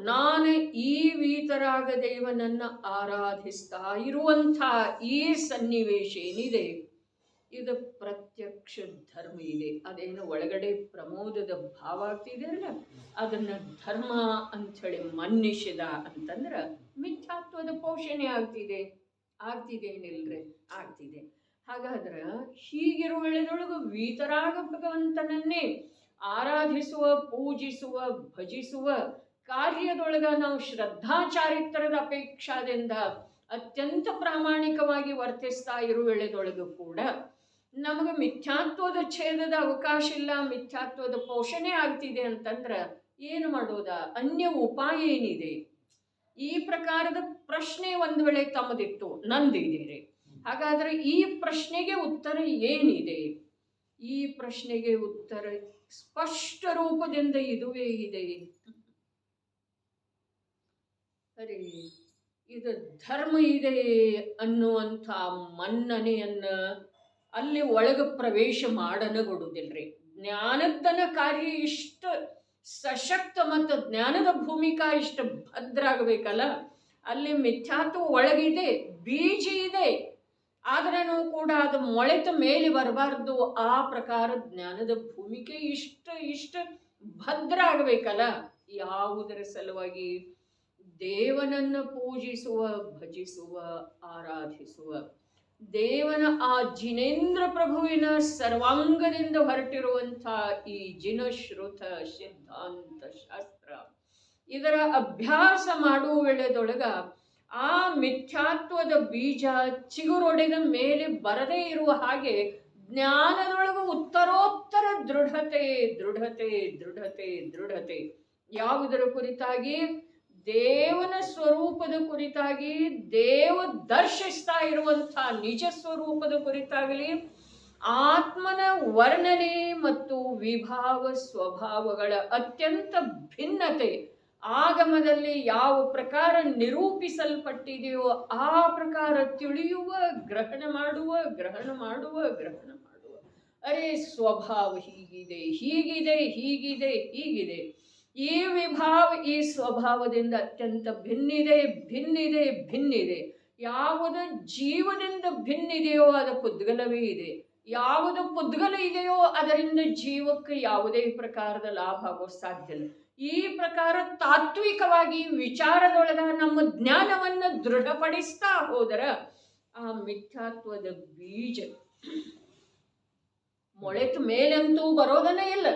ನಾನು ಈ ವೀತರಾಗ ದೇವನನ್ನ ಆರಾಧಿಸ್ತಾ ಇರುವಂಥ ಈ ಸನ್ನಿವೇಶ ಏನಿದೆ, ಇದು ಪ್ರತ್ಯಕ್ಷ ಧರ್ಮ ಇದೆ. ಅದೇನು ಒಳಗಡೆ ಪ್ರಮೋದದ ಭಾವ ಆಗ್ತಿದೆಯಲ್ಲ, ಅದನ್ನ ಧರ್ಮ ಅಂಥೇಳಿ ಮನ್ನಿಸಿದ ಅಂತಂದ್ರೆ ಮಿಥ್ಯಾತ್ವದ ಪೋಷಣೆ ಆಗ್ತಿದೇನಿಲ್ರಿ? ಆಗ್ತಿದೆ. ಹಾಗಾದ್ರೆ ಹೀಗಿರುವ ವೇಳೆದೊಳಗೂ ವೀತರಾಗ ಭಗವಂತನನ್ನೇ ಆರಾಧಿಸುವ, ಪೂಜಿಸುವ, ಭಜಿಸುವ ಕಾರ್ಯದೊಳಗ ನಾವು ಶ್ರದ್ಧಾಚಾರಿತ್ರದ ಅಪೇಕ್ಷಾದಿಂದ ಅತ್ಯಂತ ಪ್ರಾಮಾಣಿಕವಾಗಿ ವರ್ತಿಸ್ತಾ ಇರುವ ವೇಳೆದೊಳಗೂ ಕೂಡ ನಮಗೆ ಮಿಥ್ಯಾತ್ವದ ಛೇದದ ಅವಕಾಶ ಇಲ್ಲ, ಮಿಥ್ಯಾತ್ವದ ಪೋಷಣೆ ಆಗ್ತಿದೆ ಅಂತಂದ್ರೆ ಏನು ಮಾಡೋದ? ಅನ್ಯ ಉಪಾಯ ಏನಿದೆ? ಈ ಪ್ರಕಾರದ ಪ್ರಶ್ನೆ ಒಂದು ವೇಳೆ ತಮ್ಮದಿತ್ತು, ನಂದಿದ್ದೀರಿ. ಹಾಗಾದ್ರೆ ಈ ಪ್ರಶ್ನೆಗೆ ಉತ್ತರ ಏನಿದೆ? ಈ ಪ್ರಶ್ನೆಗೆ ಉತ್ತರ ಸ್ಪಷ್ಟ ರೂಪದಿಂದ ಇದುವೇ ಇದೆ. ಸರಿ, ಇದು ಧರ್ಮ ಇದೆ ಅನ್ನುವಂಥ ಮನ್ನಣೆಯನ್ನ ಅಲ್ಲಿ ಒಳಗೆ ಪ್ರವೇಶ ಮಾಡನಗೊಡುವುದಿಲ್ರಿ. ಜ್ಞಾನದ್ದನ ಕಾರ್ಯ ಇಷ್ಟು ಸಶಕ್ತ ಮತ್ತು ಜ್ಞಾನದ ಭೂಮಿಕಾ ಇಷ್ಟು ಭದ್ರ ಆಗಬೇಕಲ್ಲ. ಅಲ್ಲಿ ಮಿಥ್ಯಾತ್ವ ಒಳಗಿದೆ, ಬೀಜ ಇದೆ, ಆದ್ರೂ ಕೂಡ ಅದು ಮೊಳೆತ ಮೇಲೆ ಬರಬಾರ್ದು. ಆ ಪ್ರಕಾರ ಜ್ಞಾನದ ಭೂಮಿಕೆ ಇಷ್ಟು ಭದ್ರ ಆಗಬೇಕಲ್ಲ. ಯಾವುದರ ಸಲುವಾಗಿ? ದೇವನನ್ನು ಪೂಜಿಸುವ, ಭಜಿಸುವ, ಆರಾಧಿಸುವ, ದೇವನ ಆ ಜಿನೇಂದ್ರ ಪ್ರಭುವಿನ ಸರ್ವಾಂಗದಿಂದ ಹೊರಟಿರುವಂಥ ಈ ಜಿನಶ್ರುತ ಸಿದ್ಧಾಂತ ಶಾಸ್ತ್ರ, ಇದರ ಅಭ್ಯಾಸ ಮಾಡುವ ವೇಳೆದೊಳಗ ಆ ಮಿಥ್ಯಾತ್ವದ ಬೀಜ ಚಿಗುರೊಡೆದ ಮೇಲೆ ಬರದೇ ಇರುವ ಹಾಗೆ ಜ್ಞಾನದೊಳಗ ಉತ್ತರೋತ್ತರ ದೃಢತೆ ದೃಢತೆ ದೃಢತೆ ದೃಢತೆ. ಯಾವುದರ ಕುರಿತಾಗಿ? ದೇವನ ಸ್ವರೂಪದ ಕುರಿತಾಗಿ, ದೇವ ದರ್ಶಿಸ್ತಾ ಇರುವಂಥ ನಿಜ ಸ್ವರೂಪದ ಕುರಿತಾಗಲಿ, ಆತ್ಮನ ವರ್ಣನೆ ಮತ್ತು ವಿಭಾವ ಸ್ವಭಾವಗಳ ಅತ್ಯಂತ ಭಿನ್ನತೆ ಆಗಮದಲ್ಲಿ ಯಾವ ಪ್ರಕಾರ ನಿರೂಪಿಸಲ್ಪಟ್ಟಿದೆಯೋ ಆ ಪ್ರಕಾರ ತಿಳಿಯುವ, ಗ್ರಹಣ ಮಾಡುವ. ಅರೆ, ಸ್ವಭಾವ ಹೀಗಿದೆ, ಹೀಗಿದೆ, ಹೀಗಿದೆ, ಹೀಗಿದೆ. ಈ ವಿಭಾವ ಈ ಸ್ವಭಾವದಿಂದ ಅತ್ಯಂತ ಭಿನ್ನಿದೆ. ಯಾವುದು ಜೀವದಿಂದ ಭಿನ್ನಿದೆಯೋ ಅದು ಪುದ್ಗಲವೇ ಇದೆ. ಯಾವುದು ಪುದ್ಗಲ ಇದೆಯೋ ಅದರಿಂದ ಜೀವಕ್ಕೆ ಯಾವುದೇ ಪ್ರಕಾರದ ಲಾಭ ಆಗೋ ಸಾಧ್ಯ ಇಲ್ಲ. ಈ ಪ್ರಕಾರ ತಾತ್ವಿಕವಾಗಿ ವಿಚಾರದೊಳಗ ನಮ್ಮ ಜ್ಞಾನವನ್ನು ದೃಢಪಡಿಸ್ತಾ ಹೋದರ ಆ ಮಿಥ್ಯಾತ್ವದ ಬೀಜ ಮೊಳೆತ ಮೇಲಂತೂ ಬರೋದನ್ನೇ ಇಲ್ಲ.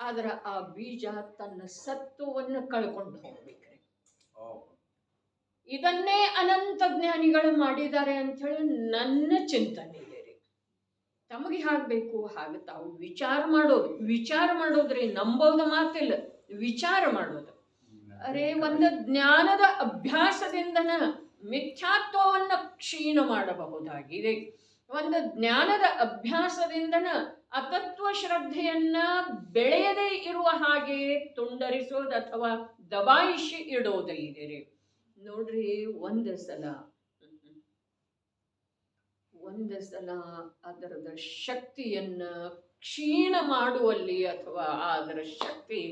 ಆದ್ರೆ ಆ ಬೀಜ ತನ್ನ ಸತ್ವವನ್ನು ಕಳ್ಕೊಂಡು ಹೋಗ್ಬೇಕ್ರಿ. ಇದನ್ನೇ ಅನಂತ ಜ್ಞಾನಿಗಳು ಮಾಡಿದ್ದಾರೆ ಅಂತ ಹೇಳಿ ನನ್ನ ಚಿಂತನೆ ಇದೆ ರೀ. ತಮಗೆ ಹಾಗಬೇಕು, ಹಾಗೆ ತಾವು ವಿಚಾರ ಮಾಡೋದ್ರಿ. ನಂಬೋದು ಮಾತಿಲ್ಲ, ವಿಚಾರ ಮಾಡೋದು. ಅರೆ, ಒಂದು ಜ್ಞಾನದ ಅಭ್ಯಾಸದಿಂದನ ಮಿಥ್ಯಾತ್ವವನ್ನ ಕ್ಷೀಣ ಮಾಡಬಹುದಾಗಿದೆ. ಒಂದು ಜ್ಞಾನದ ಅಭ್ಯಾಸದಿಂದನ ಅತತ್ವ ಶ್ರದ್ಧೆಯನ್ನ ಬೆಳೆಯದೇ ಇರುವ ಹಾಗೆ ತುಂಡರಿಸೋದು ಅಥವಾ ದಬಾಯಿಸಿ ಇಡೋದೇ ಇದೆ ರೀ. ನೋಡ್ರಿ, ಒಂದು ಸಲ ಅದರದ ಶಕ್ತಿಯನ್ನ ಕ್ಷೀಣ ಮಾಡುವಲ್ಲಿ ಅಥವಾ ಅದರ ಶಕ್ತಿ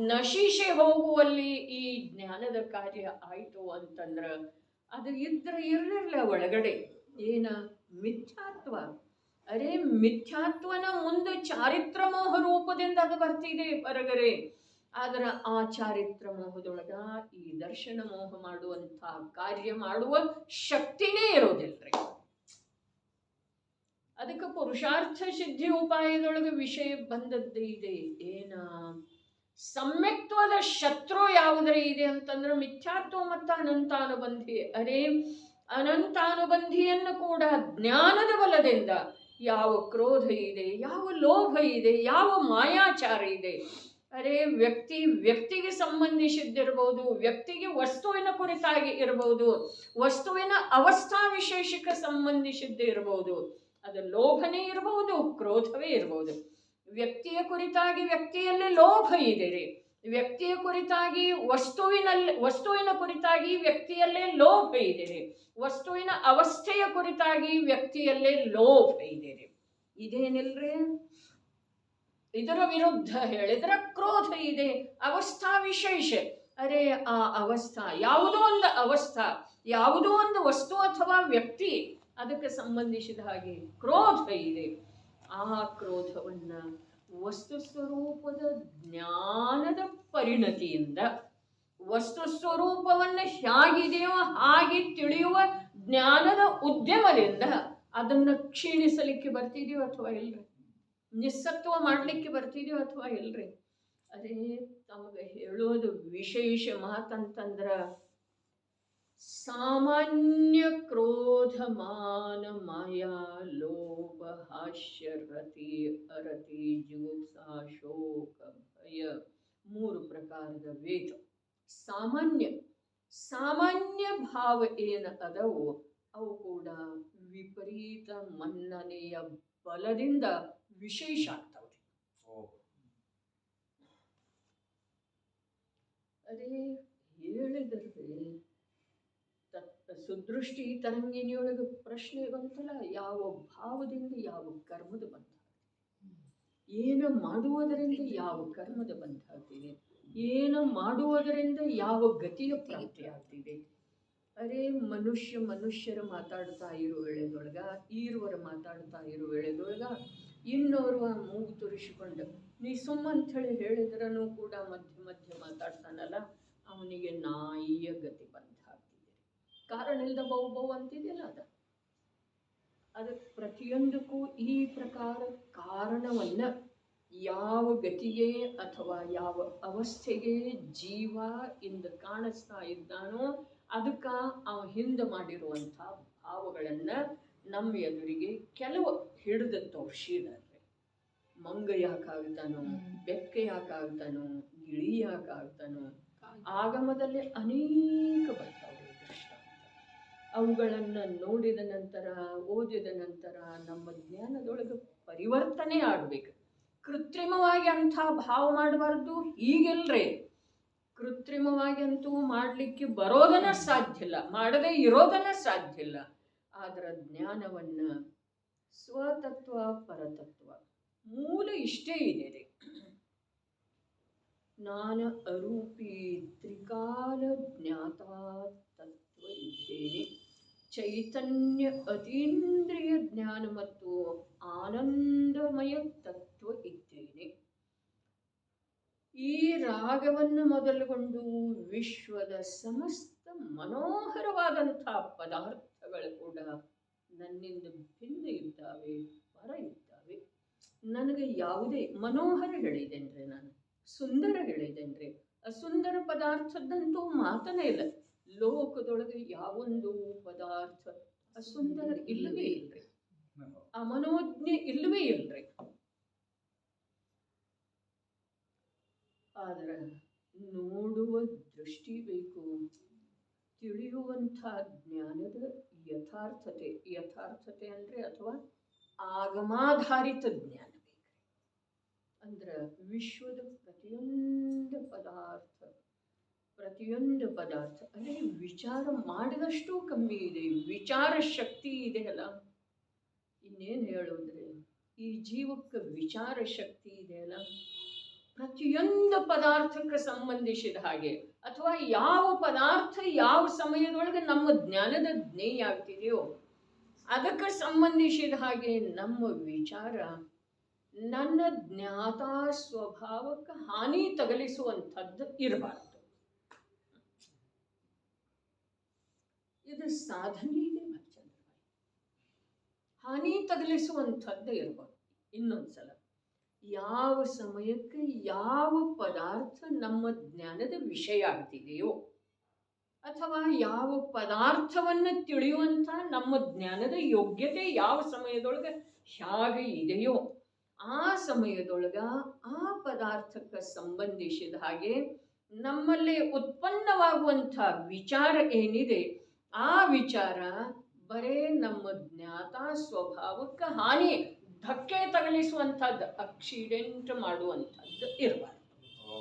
ನಶಿಸಿ ಹೋಗುವಲ್ಲಿ ಈ ಜ್ಞಾನದ ಕಾರ್ಯ ಆಯಿತು ಅಂತಂದ್ರ ಅದು ಇರಲಿಲ್ಲ ಒಳಗಡೆ ಏನ ಮಿಥ್ಯಾತ್ವ. ಅರೆ, ಮಿಥ್ಯಾತ್ವನ ಮುಂದೆ ಚಾರಿತ್ರ ಮೋಹ ರೂಪದಿಂದ ಅದು ಬರ್ತಿದೆ ಹೊರಗಡೆ. ಆದ್ರೆ ಆ ಚಾರಿತ್ರ ಮೋಹದೊಳಗ ಈ ದರ್ಶನ ಮೋಹ ಮಾಡುವಂಥ ಕಾರ್ಯ ಮಾಡುವ ಶಕ್ತಿನೇ ಇರೋದಿಲ್ರಿ. ಅದಕ್ಕೆ ಪುರುಷಾರ್ಥ ಸಿದ್ಧಿ ಉಪಾಯದೊಳಗೆ ವಿಷಯ ಬಂದದ್ದೇ ಇದೆ. ಏನ ಸಮ್ಯಕ್ತ್ವದ ಶತ್ರು ಯಾವುದರ ಇದೆ ಅಂತಂದ್ರೆ ಮಿಥ್ಯಾತ್ವ ಮತ್ತು ಅನಂತಾನುಬಂಧಿ. ಅರೆ, ಅನಂತಾನುಬಂಧಿಯನ್ನು ಕೂಡ ಜ್ಞಾನದ ಬಲದಿಂದ ಯಾವ ಕ್ರೋಧ ಇದೆ, ಯಾವ ಲೋಭ ಇದೆ, ಯಾವ ಮಾಯಾಚಾರ ಇದೆ. ಅರೆ, ವ್ಯಕ್ತಿಗೆ ಸಂಬಂಧಿಸಿದ್ದಿರಬಹುದು, ವ್ಯಕ್ತಿಗೆ ವಸ್ತುವಿನ ಕುರಿತಾಗಿ ಇರಬಹುದು, ವಸ್ತುವಿನ ಅವಸ್ಥಾ ವಿಶೇಷಕ್ಕೆ ಸಂಬಂಧಿಸಿದ್ದೇ ಇರಬಹುದು. ಅದು ಲೋಭನೇ ಇರಬಹುದು, ಕ್ರೋಧವೇ ಇರಬಹುದು. ವ್ಯಕ್ತಿಯ ಕುರಿತಾಗಿ ವ್ಯಕ್ತಿಯಲ್ಲಿ ಲೋಭ ಇದೆ ರೀ. ವ್ಯಕ್ತಿಯ ಕುರಿತಾಗಿ ವಸ್ತುವಿನ ಕುರಿತಾಗಿ ವ್ಯಕ್ತಿಯಲ್ಲೇ ಲೋಭ ಇದೆ ರೀ. ವಸ್ತುವಿನ ಅವಸ್ಥೆಯ ಕುರಿತಾಗಿ ವ್ಯಕ್ತಿಯಲ್ಲೇ ಲೋಭ ಇದೆ ರೀ. ಇದೇನಿಲ್ರಿ. ಇದರ ವಿರುದ್ಧ ಹೇಳಿದ್ರೆ ಕ್ರೋಧ ಇದೆ, ಅವಸ್ಥಾ ವಿಶೇಷ. ಅರೆ, ಆ ಅವಸ್ಥಾ ಯಾವುದೋ ಒಂದು ಅವಸ್ಥಾ, ಯಾವುದೋ ಒಂದು ವಸ್ತು ಅಥವಾ ವ್ಯಕ್ತಿ, ಅದಕ್ಕೆ ಸಂಬಂಧಿಸಿದ ಹಾಗೆ ಕ್ರೋಧ ಇದೆ. ಆ ಕ್ರೋಧವನ್ನ ವಸ್ತು ಸ್ವರೂಪದ ಜ್ಞಾನದ ಪರಿಣತಿಯಿಂದ, ವಸ್ತು ಸ್ವರೂಪವನ್ನು ಹೇಗಿದೆಯೋ ಹಾಗೆ ತಿಳಿಯುವ ಜ್ಞಾನದ ಉದ್ಯಮದಿಂದ ಅದನ್ನು ಕ್ಷೀಣಿಸಲಿಕ್ಕೆ ಬರ್ತಿದೆಯೋ ಅಥವಾ ಇಲ್ರಿ? ನಿಸ್ಸತ್ವ ಮಾಡಲಿಕ್ಕೆ ಬರ್ತಿದೆಯೋ ಅಥವಾ ಇಲ್ರಿ? ಅದೇ ತಮಗೆ ಹೇಳೋದು ವಿಶೇಷ ಮಾತಂತಂದ್ರ, ಸಾಮಾನ್ಯ ಕ್ರೋಧ ಮಾನ ಮಾಯಾ ಲೋಭ ಹಾಸ್ಯ ರತಿ ಅರತಿ ಜುಗುಪ್ಸಾ ಶೋಕ ಭಯ 3 ಪ್ರಕಾರದ ವೇದ. ಸಾಮಾನ್ಯ ಭಾವ ಏನು ಅದವು ಅವು ಕೂಡ ವಿಪರೀತ ಮನ್ನನೆಯ ಬಲದಿಂದ ವಿಶೇಷ ಆಗ್ತಾವ್ರಿ. ಅದೇ ಹೇಳಿದ್ರಿ ಸುದೃಷ್ಟಿ ತರಂಗಿನಿಯೊಳಗೆ ಪ್ರಶ್ನೆ ಬಂತಲ್ಲ, ಯಾವ ಭಾವದಿಂದ ಯಾವ ಕರ್ಮದ ಬಂಧ, ಏನು ಮಾಡುವುದರಿಂದ ಯಾವ ಕರ್ಮದ ಬಂಧ ಆಗ್ತಿದೆ. ಏನು ಮಾಡುವುದರಿಂದ ಯಾವ ಗತಿಯ ಪ್ರಾಪ್ತಿ ಆಗ್ತಿದೆ. ಅರೆ ಮನುಷ್ಯರು ಮಾತಾಡ್ತಾ ಇರೋ ವೇಳೆದೊಳಗ, ಈರುವರು ಮಾತಾಡ್ತಾ ಇರೋ ವೇಳೆದೊಳಗ ಇನ್ನೋರ್ವ ಮೂಗು ತುರಿಸಿಕೊಂಡು ನೀ ಸುಮ್ಮಂಥೇಳಿ ಹೇಳಿದ್ರೂ ಕೂಡ ಮಧ್ಯೆ ಮಾತಾಡ್ತಾನಲ್ಲ, ಅವನಿಗೆ ನಾಯಿಯ ಗತಿ ಬಂದ ಹಾಕ್ತಿದೆ. ಕಾರಣ ಇಲ್ಲದ ಬಹು ಅಂತಿದೆಯಲ್ಲ ಅದಕ್ಕೆ ಪ್ರತಿಯೊಂದಕ್ಕೂ ಈ ಪ್ರಕಾರ ಕಾರಣವನ್ನು ಯಾವ ಗತಿಗೆ ಅಥವಾ ಯಾವ ಅವಸ್ಥೆಗೆ ಜೀವ ಇಂದ ಕಾಣಿಸ್ತಾ ಇದ್ದಾನೋ ಅದಕ್ಕೆ ಅವ ಹಿಂದೆ ಮಾಡಿರುವಂಥ ಭಾವಗಳನ್ನು ನಮ್ಮ ಎದುರಿಗೆ ಕೆಲವು ಹಿಡಿದು ತೋರಿಸಿದಾರೆ. ಮಂಗ ಯಾಕಾಗ್ತಾನೋ, ಬೆಕ್ಕ ಯಾಕಾಗ್ತಾನೋ, ಗಿಳಿ ಯಾಕಾಗ್ತಾನೋ, ಆಗಮದಲ್ಲಿ ಅನೇಕ ಬರ್ತಾವೆ ದೃಷ್ಟಾಂತ. ಅವುಗಳನ್ನು ನೋಡಿದ ನಂತರ, ಓದಿದ ನಂತರ ನಮ್ಮ ಜ್ಞಾನದೊಳಗೆ ಪರಿವರ್ತನೆ ಆಗಬೇಕು. ಕೃತ್ರಿಮವಾಗಿ ಅಂಥ ಭಾವ ಮಾಡಬಾರ್ದು. ಹೀಗಿಲ್ರಿ, ಕೃತ್ರಿಮವಾಗಿ ಅಂತೂ ಮಾಡಲಿಕ್ಕೆ ಬರೋದನ್ನ ಸಾಧ್ಯ ಇಲ್ಲ, ಮಾಡದೇ ಇರೋದನ್ನ ಸಾಧ್ಯ ಇಲ್ಲ. ಆದ್ರೆ ಜ್ಞಾನವನ್ನು ಸ್ವತತ್ವ ಪರತತ್ವ ಮೂಲ ಇಷ್ಟೇ ಇದೆ ರೀ. ನಾನು ಅರೂಪಿ ತ್ರಿಕಾಲ ಜ್ಞಾತ ತತ್ವ ಇದ್ದೇನೆ. ಚೈತನ್ಯ ಅತೀಂದ್ರಿಯ ಜ್ಞಾನ ಮತ್ತು ಆನಂದಮಯ ತತ್ವ ಇದ್ದೇನೆ. ಈ ರಾಗವನ್ನು ಮೊದಲುಗೊಂಡು ವಿಶ್ವದ ಸಮಸ್ತ ಮನೋಹರವಾದಂಥ ಪದಾರ್ಥಗಳು ಕೂಡ ನನ್ನಿಂದ ಭಿನ್ನ ಇದ್ದಾವೆ, ಪರ ಇದ್ದಾವೆ. ನನಗೆ ಯಾವುದೇ ಮನೋಹರ ಹೇಳಿದ್ದೇನ್ರಿ, ನಾನು ಸುಂದರ ಹೇಳಿದ್ದೇನ್ರಿ. ಅಸುಂದರ ಪದಾರ್ಥದಂತೂ ಮಾತನೇ ಇಲ್ಲ. ಲೋಕದೊಳಗೆ ಯಾವೊಂದು ಪದಾರ್ಥ ಅಸುಂದರ ಇಲ್ಲವೇ ಇಲ್ರಿ, ಅಮನೋಜ್ಞೆ ಇಲ್ಲವೇ ಇಲ್ರಿ. ಆದರೆ ನೋಡುವ ದೃಷ್ಟಿ ಬೇಕು, ತಿಳಿಯುವಂಥ ಜ್ಞಾನದ ಯಥಾರ್ಥತೆ ಅಂದರೆ ಅಥವಾ ಆಗಮಾಧಾರಿತ ಜ್ಞಾನ ಬೇಕು. ಅಂದ್ರೆ ವಿಶ್ವದ ಪ್ರತಿಯೊಂದು ಪದಾರ್ಥ ಅಂದರೆ ವಿಚಾರ ಮಾಡಿದಷ್ಟು ಕಮ್ಮಿ ಇದೆ, ವಿಚಾರ ಶಕ್ತಿ ಇದೆ ಅಲ್ಲ. ಇನ್ನೇನು ಹೇಳೋದ್ರೆ ಈ ಜೀವಕ್ಕೆ ವಿಚಾರ ಶಕ್ತಿ ಇದೆ ಅಲ್ಲ. ಪ್ರತಿಯೊಂದು ಪದಾರ್ಥಕ್ಕೆ ಸಂಬಂಧಿಸಿದ ಹಾಗೆ ಅಥವಾ ಯಾವ ಪದಾರ್ಥ ಯಾವ ಸಮಯದೊಳಗೆ ನಮ್ಮ ಜ್ಞಾನದ ಜ್ಞೇಯ ಆಗ್ತಿದೆಯೋ ಅದಕ್ಕೆ ಸಂಬಂಧಿಸಿದ ಹಾಗೆ ನಮ್ಮ ವಿಚಾರ ನನ್ನ ಜ್ಞಾತ ಸ್ವಭಾವಕ್ಕೆ ಹಾನಿ ತಗಲಿಸುವಂಥದ್ದು ಇರಬಾರ್ದು. ಇದು ಸಾಧನೆ ಇದೆ. ಹಾನಿ ತಗಲಿಸುವಂಥದ್ದು ಇರಬಾರ್ದು. ಇನ್ನೊಂದ್ಸಲ, ಯಾವ ಸಮಯಕ್ಕೆ ಯಾವ ಪದಾರ್ಥ ನಮ್ಮ ಜ್ಞಾನದ ವಿಷಯ ಆಗ್ತಿದೆಯೋ ಅಥವಾ ಯಾವ ಪದಾರ್ಥವನ್ನು ತಿಳಿಯುವಂಥ ನಮ್ಮ ಜ್ಞಾನದ ಯೋಗ್ಯತೆ ಯಾವ ಸಮಯದೊಳಗೆ ಹೇಗೆ ಇದೆಯೋ ಆ ಸಮಯದೊಳಗ ಆ ಪದಾರ್ಥಕ್ಕೆ ಸಂಬಂಧಿಸಿದ ಹಾಗೆ ನಮ್ಮಲ್ಲಿ ಉತ್ಪನ್ನವಾಗುವಂಥ ವಿಚಾರ ಏನಿದೆ ಆ ವಿಚಾರ ಬರೇ ನಮ್ಮ ಜ್ಞಾತ ಸ್ವಭಾವಕ್ಕೆ ಹಾನಿ ಧಕ್ಕೆ ತಗಲಿಸುವಂಥದ್ದು, ಆಕ್ಸಿಡೆಂಟ್ ಮಾಡುವಂಥದ್ದು ಇರಬಾರ್ದು.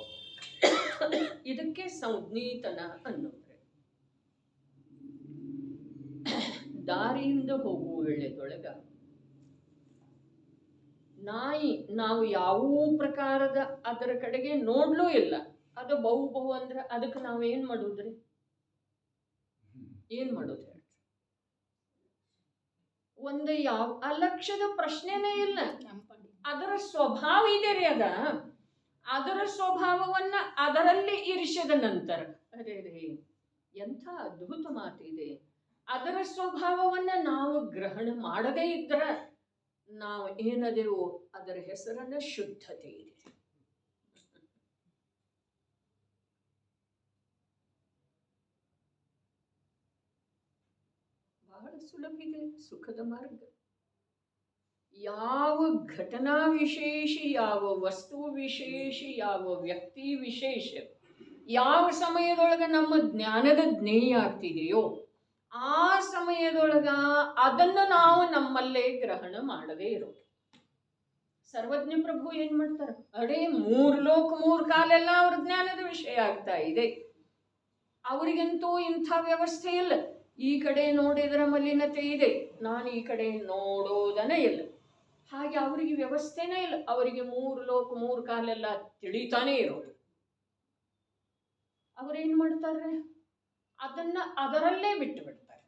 ಇದಕ್ಕೆ ಸಂಜ್ಞೀತನ ಅನ್ನೋದ್ರೆ. ದಾರಿಯಿಂದ ಹೋಗುವ ವೇಳೆದೊಳಗ ನಾಯಿ ನಾವು ಯಾವ ಪ್ರಕಾರದ ಅದರ ಕಡೆಗೆ ನೋಡ್ಲೂ ಇಲ್ಲ, ಅದು ಬಹು ಅಂದ್ರೆ ಅದಕ್ಕೆ ನಾವೇನ್ ಮಾಡೋದ್ರಿ? ಏನ್ ಮಾಡೋದು? ಒಂದು ಯಾವ ಅಲಕ್ಷ್ಯದ ಪ್ರಶ್ನೆನೇ ಇಲ್ಲ. ಅದರ ಸ್ವಭಾವ ಇದೆ ರೀ. ಅದರ ಸ್ವಭಾವವನ್ನ ಅದರಲ್ಲಿ ಇರಿಸಿದ ನಂತರ ಅದೇ ರೀ ಎಂಥ ಅದ್ಭುತ ಮಾತಿದೆ. ಅದರ ಸ್ವಭಾವವನ್ನ ನಾವು ಗ್ರಹಣ ಮಾಡದೇ ಇದ್ರೆ ನಾವು ಏನದೇವೋ ಅದರ ಹೆಸರನ್ನ ಶುದ್ಧತೆ ಇದೆ. ಬಹಳ ಸುಲಭ ಇದೆ ಸುಖದ ಮಾರ್ಗ. ಯಾವ ಘಟನಾ ವಿಶೇಷ, ಯಾವ ವಸ್ತು ವಿಶೇಷ, ಯಾವ ವ್ಯಕ್ತಿ ವಿಶೇಷ ಯಾವ ಸಮಯದೊಳಗೆ ನಮ್ಮ ಜ್ಞಾನದ ಜ್ಞೇಯ ಆಗ್ತಿದೆಯೋ ಆ ಸಮಯದೊಳಗ ಅದನ್ನು ನಾವು ನಮ್ಮಲ್ಲೇ ಗ್ರಹಣ ಮಾಡದೇ ಇರೋದು. ಸರ್ವಜ್ಞ ಪ್ರಭು ಏನ್ ಮಾಡ್ತಾರೆ? ಅಡೇ 3 ಲೋಕ 3 ಕಾಲೆಲ್ಲ ಅವ್ರ ಜ್ಞಾನದ ವಿಷಯ ಆಗ್ತಾ ಇದೆ. ಅವರಿಗಂತೂ ಇಂಥ ವ್ಯವಸ್ಥೆ ಇಲ್ಲ. ಈ ಕಡೆ ನೋಡಿದ್ರ ಮಲಿನತೆ ಇದೆ, ನಾನು ಈ ಕಡೆ ನೋಡೋದನೇ ಇಲ್ಲ. ಹಾಗೆ ಅವರಿಗೆ ವ್ಯವಸ್ಥೆನೇ ಇಲ್ಲ. ಅವರಿಗೆ 3 ಲೋಕ 3 ಕಾಲೆಲ್ಲ ತಿಳಿತಾನೇ ಇರೋದು. ಅವ್ರೇನು ಮಾಡ್ತಾರೆ, ಅದನ್ನ ಅದರಲ್ಲೇ ಬಿಟ್ಟು ಬಿಡ್ತಾರೆ.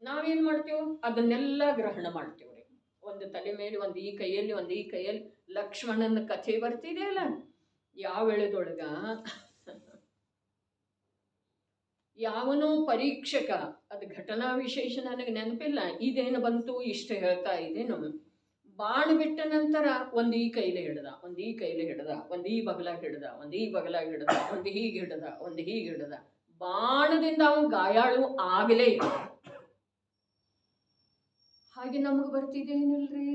ನಾವೇನು ಮಾಡ್ತೀವೋ ಅದನ್ನೆಲ್ಲ ಗ್ರಹಣ ಮಾಡ್ತೀವ್ರಿ. ಒಂದು ತಲೆ ಮೇಲೆ ಒಂದು ಈ ಕೈಯಲ್ಲಿ ಒಂದು ಈ ಕೈಯಲ್ಲಿ. ಲಕ್ಷ್ಮಣನ ಕಥೆ ಬರ್ತಿದೆಯಲ್ಲ, ಯಾವ ವೇಳೆದೊಳಗ ಯಾವನೋ ಪರೀಕ್ಷಕ, ಅದು ಘಟನಾ ವಿಶೇಷ ನನಗೆ ನೆನಪಿಲ್ಲ, ಇದೇನು ಬಂತು ಇಷ್ಟು ಹೇಳ್ತಾ ಇದೇನು, ಬಾಣ ಬಿಟ್ಟ ನಂತರ ಒಂದು ಈ ಕೈಲೇ ಹಿಡ್ದ, ಒಂದು ಈ ಕೈಲೇ ಹಿಡ್ದ, ಒಂದು ಈ ಬಗಲಾಗ ಹಿಡ್ದ, ಒಂದು ಈ ಬಗಲಾಗ ಹಿಡ್ದ, ಒಂದು ಹೀಗೆ ಹಿಡ್ದ, ಒಂದು ಹೀಗೆ ಹಿಡ್ದ. ಬಾಣದಿಂದ ಅವನು ಗಾಯಾಳು ಆಗಲೇ ಇಲ್ಲ. ಹಾಗೆ ನಮಗೆ ಬರ್ತಿದೇನಿಲ್ರಿ,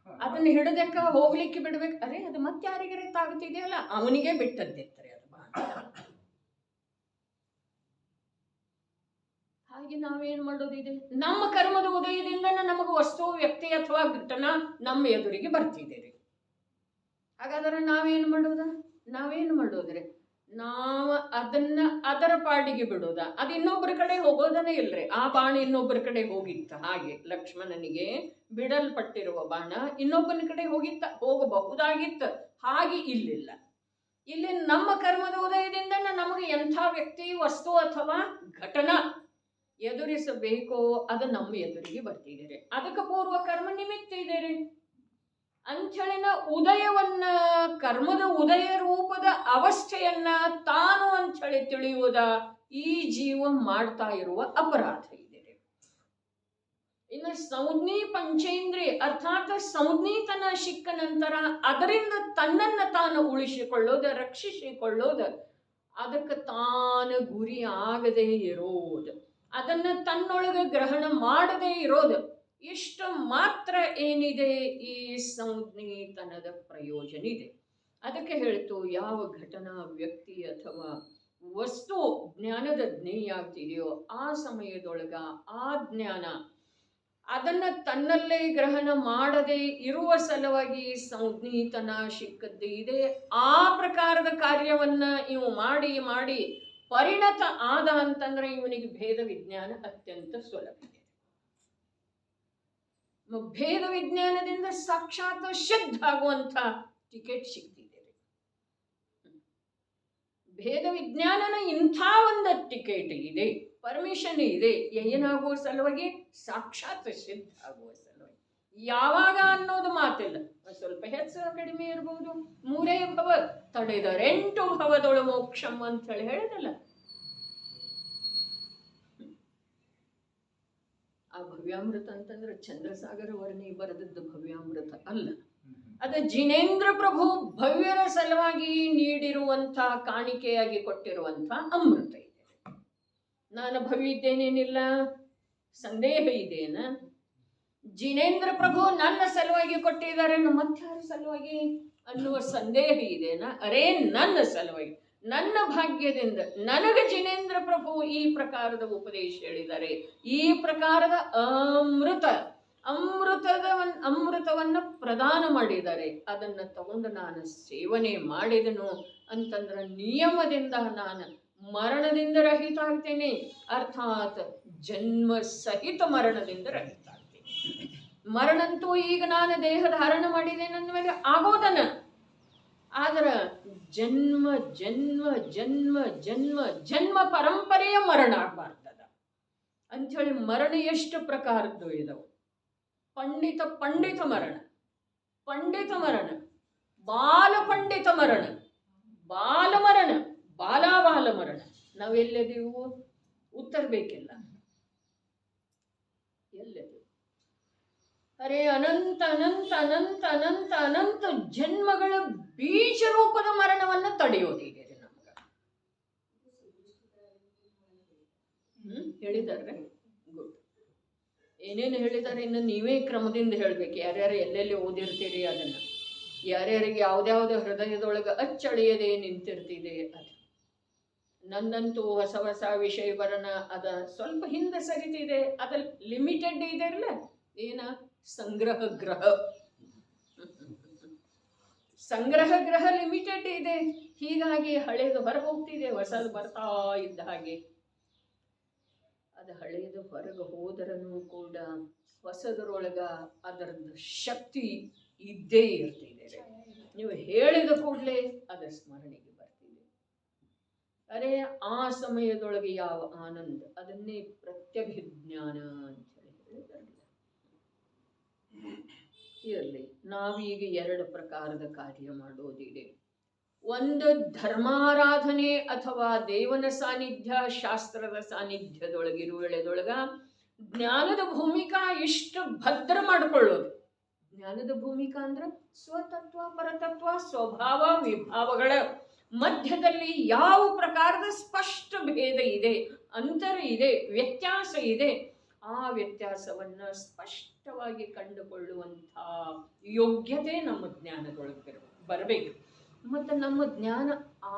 ಅದನ್ನ ಹಿಡದಕ್ಕ ಹೋಗ್ಲಿಕ್ಕೆ ಬಿಡ್ಬೇಕು. ಅರೆ ಅದು ಮತ್ತೆ ಯಾರಿಗಾರೆ ತಾಗ್ತಿದೆಯಲ್ಲ ಅವನಿಗೆ ಬಿಟ್ಟದ್ದಿತ್ತರಿ ಅದು ಬಾಣ. ಹಾಗೆ ನಾವೇನ್ ಮಾಡೋದಿದೆ, ನಮ್ಮ ಕರ್ಮದ ಉದಯದಿಂದ ನಮಗೆ ವಸ್ತು, ವ್ಯಕ್ತಿ ಅಥವಾ ಘಟನಾ ನಮ್ಮ ಎದುರಿಗೆ ಬರ್ತಿದೆ ರೀ. ಹಾಗಾದ್ರೆ ನಾವೇನು ಮಾಡೋದ್ರಿ, ನಾವು ಅದನ್ನ ಅದರ ಪಾಡಿಗೆ ಬಿಡೋದ, ಅದು ಇನ್ನೊಬ್ಬರ ಕಡೆ ಹೋಗೋದನ್ನೇ ಇಲ್ರಿ. ಆ ಬಾಣ ಇನ್ನೊಬ್ಬರ ಕಡೆ ಹೋಗಿತ್ತ, ಹಾಗೆ ಲಕ್ಷ್ಮಣನಿಗೆ ಬಿಡಲ್ಪಟ್ಟಿರುವ ಬಾಣ ಇನ್ನೊಬ್ಬನ ಕಡೆ ಹೋಗಬಹುದಾಗಿತ್ತ, ಹಾಗೆ ಇಲ್ಲಿಲ್ಲ. ಇಲ್ಲಿ ನಮ್ಮ ಕರ್ಮದ ಉದಯದಿಂದ ನಮಗೆ ಎಂಥ ವ್ಯಕ್ತಿ, ವಸ್ತು ಅಥವಾ ಘಟನಾ ಎದುರಿಸಬೇಕೋ ಅದು ನಮ್ಮ ಎದುರಿಗೆ ಬರ್ತಿದ್ದೀರಿ. ಅದಕ್ಕೆ ಪೂರ್ವ ಕರ್ಮ ನಿಮಿತ್ತ ಇದ್ದೀರಿ ಅಂಥೇಳಿನ ಉದಯವನ್ನ, ಕರ್ಮದ ಉದಯ ರೂಪದ ಅವಸ್ಥೆಯನ್ನ ತಾನು ಅಂಥೇಳಿ ತಿಳಿಯುವುದ ಈ ಜೀವ ಮಾಡ್ತಾ ಇರುವ ಅಪರಾಧ ಇದೆ. ಇನ್ನು ಸಂಜ್ಞಿ ಪಂಚೇಂದ್ರಿಯ ಅರ್ಥಾತ್ ಸಂಜ್ಞಿತನ ಸಿಕ್ಕ ನಂತರ ಅದರಿಂದ ತನ್ನನ್ನು ತಾನು ಉಳಿಸಿಕೊಳ್ಳೋದು, ರಕ್ಷಿಸಿಕೊಳ್ಳೋದು, ಅದಕ್ಕೆ ತಾನು ಗುರಿ ಆಗದೇ ಇರೋದು, ಅದನ್ನ ತನ್ನೊಳಗೆ ಗ್ರಹಣ ಮಾಡದೇ ಇರೋದು, ಇಷ್ಟು ಮಾತ್ರ ಏನಿದೆ ಈ ಸಂಜ್ಞಿತನದ ಪ್ರಯೋಜನ ಇದೆ. ಅದಕ್ಕೆ ಹೇಳ್ತು, ಯಾವ ಘಟನಾ, ವ್ಯಕ್ತಿ ಅಥವಾ ವಸ್ತು ಜ್ಞಾನದ ಜ್ಞೇಯ ಆಗ್ತಿದೆಯೋ ಆ ಸಮಯದೊಳಗ ಆ ಜ್ಞಾನ ಅದನ್ನ ತನ್ನಲ್ಲೇ ಗ್ರಹಣ ಮಾಡದೆ ಇರುವ ಸಲುವಾಗಿ ಸಂಜ್ಞಿತನ ಸಿಕ್ಕದ್ದು ಇದೆ. ಆ ಪ್ರಕಾರದ ಕಾರ್ಯವನ್ನ ಇವು ಮಾಡಿ ಮಾಡಿ ಪರಿಣತ ಆದ ಅಂತಂದ್ರೆ ಇವನಿಗೆ ಭೇದ ವಿಜ್ಞಾನ ಅತ್ಯಂತ ಸುಲಭ ಇದೆ. ಭೇದ ವಿಜ್ಞಾನದಿಂದ ಸಾಕ್ಷಾತ್ ಶುದ್ಧ ಆಗುವಂತ ಟಿಕೆಟ್ ಸಿಗ್ತಿದೆ. ಭೇದ ವಿಜ್ಞಾನನ ಇಂಥ ಒಂದು ಟಿಕೆಟ್ ಇದೆ, ಪರ್ಮಿಷನ್ ಇದೆ. ಏನಾಗುವ ಸಲುವಾಗಿ? ಸಾಕ್ಷಾತ್ ಸಿದ್ಧ ಆಗುವ ಸಲುವಾಗಿ. ಯಾವಾಗ ಅನ್ನೋದು ಮಾತಿಲ್ಲ, ಸ್ವಲ್ಪ ಹೆಚ್ಚು ಕಡಿಮೆ ಇರಬಹುದು. 3 ಭವ ತಡೆದರೆಂಟು ಭವದೊಳು ಮೋಕ್ಷಂ ಅಂತ ಹೇಳಿ ಹೇಳಿದಲ್ಲ. ಆ ಭವ್ಯಾಮೃತ ಅಂತಂದ್ರೆ ಚಂದ್ರಸಾಗರ ವರ್ಣಿ ಬರೆದದ್ದು ಭವ್ಯಾಮೃತ ಅಲ್ಲ, ಅದು ಜಿನೇಂದ್ರ ಪ್ರಭು ಭವ್ಯರ ಸಲುವಾಗಿ ನೀಡಿರುವಂಥ ಕಾಣಿಕೆಯಾಗಿ ಕೊಟ್ಟಿರುವಂಥ ಅಮೃತ ಇದೆ. ನಾನು ಭವ್ಯ ಇದ್ದೇನೇನಿಲ್ಲ, ಸಂದೇಹ ಇದೆಯೇನ? ಜಿನೇಂದ್ರ ಪ್ರಭು ನನ್ನ ಸಲುವಾಗಿ ಕೊಟ್ಟಿದ್ದಾರೆ, ಮತ್ತಾರ ಸಲುವಾಗಿ ಅನ್ನುವ ಸಂದೇಹ ಇದೆನಾ? ಅರೇ ನನ್ನ ಸಲುವಾಗಿ, ನನ್ನ ಭಾಗ್ಯದಿಂದ ನನಗೆ ಜಿನೇಂದ್ರ ಪ್ರಭು ಈ ಪ್ರಕಾರದ ಉಪದೇಶ ಹೇಳಿದ್ದಾರೆ. ಈ ಪ್ರಕಾರದ ಅಮೃತವನ್ನು ಪ್ರದಾನ ಮಾಡಿದ್ದಾರೆ. ಅದನ್ನು ತಗೊಂಡು ನಾನು ಸೇವನೆ ಮಾಡಿದನು ಅಂತಂದ್ರೆ ನಿಯಮದಿಂದ ನಾನು ಮರಣದಿಂದ ರಹಿತ ಆಗ್ತೇನೆ, ಅರ್ಥಾತ್ ಜನ್ಮ ಸಹಿತ ಮರಣದಿಂದ ರಹಿತ ಆಗ್ತೇನೆ. ಮರಣಂತೂ ಈಗ ನಾನು ದೇಹ ಧಾರಣ ಮಾಡಿದ್ದೇನೆ ಅಂದಮೇಲೆ ಆಗೋದನ, ಆದ್ರೆ ಜನ್ಮ ಜನ್ಮ ಜನ್ಮ ಜನ್ಮ ಜನ್ಮ ಪರಂಪರೆಯ ಮರಣ ಆಗಬಾರ್ದದ ಅಂಥೇಳಿ ಮರಣ ಎಷ್ಟು ಪ್ರಕಾರದ್ದು ಇದಾವೆ. ಪಂಡಿತ ಮರಣ, ಪಂಡಿತ ಮರಣ, ಬಾಲ ಪಂಡಿತ ಮರಣ, ಬಾಲ ಮರಣ, ಬಾಲ ಮರಣ. ನಾವೆಲ್ಲದೀವು? ಉತ್ತರ ಬೇಕಿಲ್ಲ, ಎಲ್ಲದೀವು? ಅರೆ ಅನಂತ ಅನಂತ ಅನಂತ ಅನಂತ ಅನಂತ ಜನ್ಮಗಳ ಬೀಜ ರೂಪದ ಮರಣವನ್ನು ತಡೆಯೋದಿದೆ ನಮ್ಗೆ. ಹೇಳಿದಾರೆ, ಗುಡ್. ಏನೇನು ಹೇಳಿದ್ದಾರೆ ಇನ್ನು ನೀವೇ ಕ್ರಮದಿಂದ ಹೇಳ್ಬೇಕು. ಯಾರ್ಯಾರು ಎಲ್ಲೆಲ್ಲಿ ಓದಿರ್ತೀರಿ ಅದನ್ನ, ಯಾರ್ಯಾರಿಗೆ ಯಾವ್ದ್ಯಾವ್ದು ಹೃದಯದೊಳಗೆ ಅಚ್ಚಳಿಯದೆ ನಿಂತಿರ್ತಿದೆ ಅದು. ನಂದಂತೂ ಹೊಸ ಹೊಸ ವಿಷಯ ಬರೋಣ ಅದ ಸ್ವಲ್ಪ ಹಿಂದೆ ಸರಿತಿದೆ, ಅದ ಲಿಮಿಟೆಡ್ ಇದೆ ಅಲ್ಲ, ಏನ ಸಂಗ್ರಹ ಗ್ರಹ ಲಿಮಿಟೆಡ್ ಇದೆ. ಹೀಗಾಗಿ ಹಳೇದು ಹೊರಗೆ ಹೋಗ್ತಿದೆ, ಹೊಸದು ಬರ್ತಾ ಇದ್ದ ಹಾಗೆ. ಅದು ಹಳೇದು ಹೊರಗೆ ಹೋದರನು ಕೂಡ ಹೊಸದರೊಳಗ ಅದರದ್ದು ಶಕ್ತಿ ಇದ್ದೇ ಇರ್ತಿದೆ. ನೀವು ಹೇಳಿದ ಕೂಡಲೇ ಅದರ ಸ್ಮರಣೆಗೆ ಬರ್ತಿದೆ. ಅರೆ ಆ ಸಮಯದೊಳಗೆ ಯಾವ ಆನಂದ, ಅದನ್ನೇ ಪ್ರತ್ಯಭಿಜ್ಞಾನ ಅಂತ ಹೇಳಿದ್ದಾರೆ. ಇರಲಿ, ನಾವೀಗ ಎರಡು ಪ್ರಕಾರದ ಕಾರ್ಯ ಮಾಡೋದಿದೆ. ಒಂದು ಧರ್ಮಾರಾಧನೆ ಅಥವಾ ದೇವನ ಸಾನ್ನಿಧ್ಯ, ಶಾಸ್ತ್ರದ ಸಾನ್ನಿಧ್ಯದೊಳಗಿರುವೆಳೆದೊಳಗ ಜ್ಞಾನದ ಭೂಮಿಕಾ ಇಷ್ಟು ಭದ್ರ ಮಾಡಿಕೊಳ್ಳೋದು. ಜ್ಞಾನದ ಭೂಮಿಕಾ ಅಂದ್ರೆ ಸ್ವತತ್ವ ಪರತತ್ವ ಸ್ವಭಾವ ವಿಭಾವಗಳ ಮಧ್ಯದಲ್ಲಿ ಯಾವ ಪ್ರಕಾರದ ಸ್ಪಷ್ಟ ಭೇದ ಇದೆ, ಅಂತರ ಇದೆ, ವ್ಯತ್ಯಾಸ ಇದೆ, ಆ ವ್ಯತ್ಯಾಸವನ್ನ ಸ್ಪಷ್ಟವಾಗಿ ಕಂಡುಕೊಳ್ಳುವಂಥ ಯೋಗ್ಯತೆ ನಮ್ಮ ಜ್ಞಾನದೊಳಗೆ ಬರಬೇಕು. ಮತ್ತು ನಮ್ಮ ಜ್ಞಾನ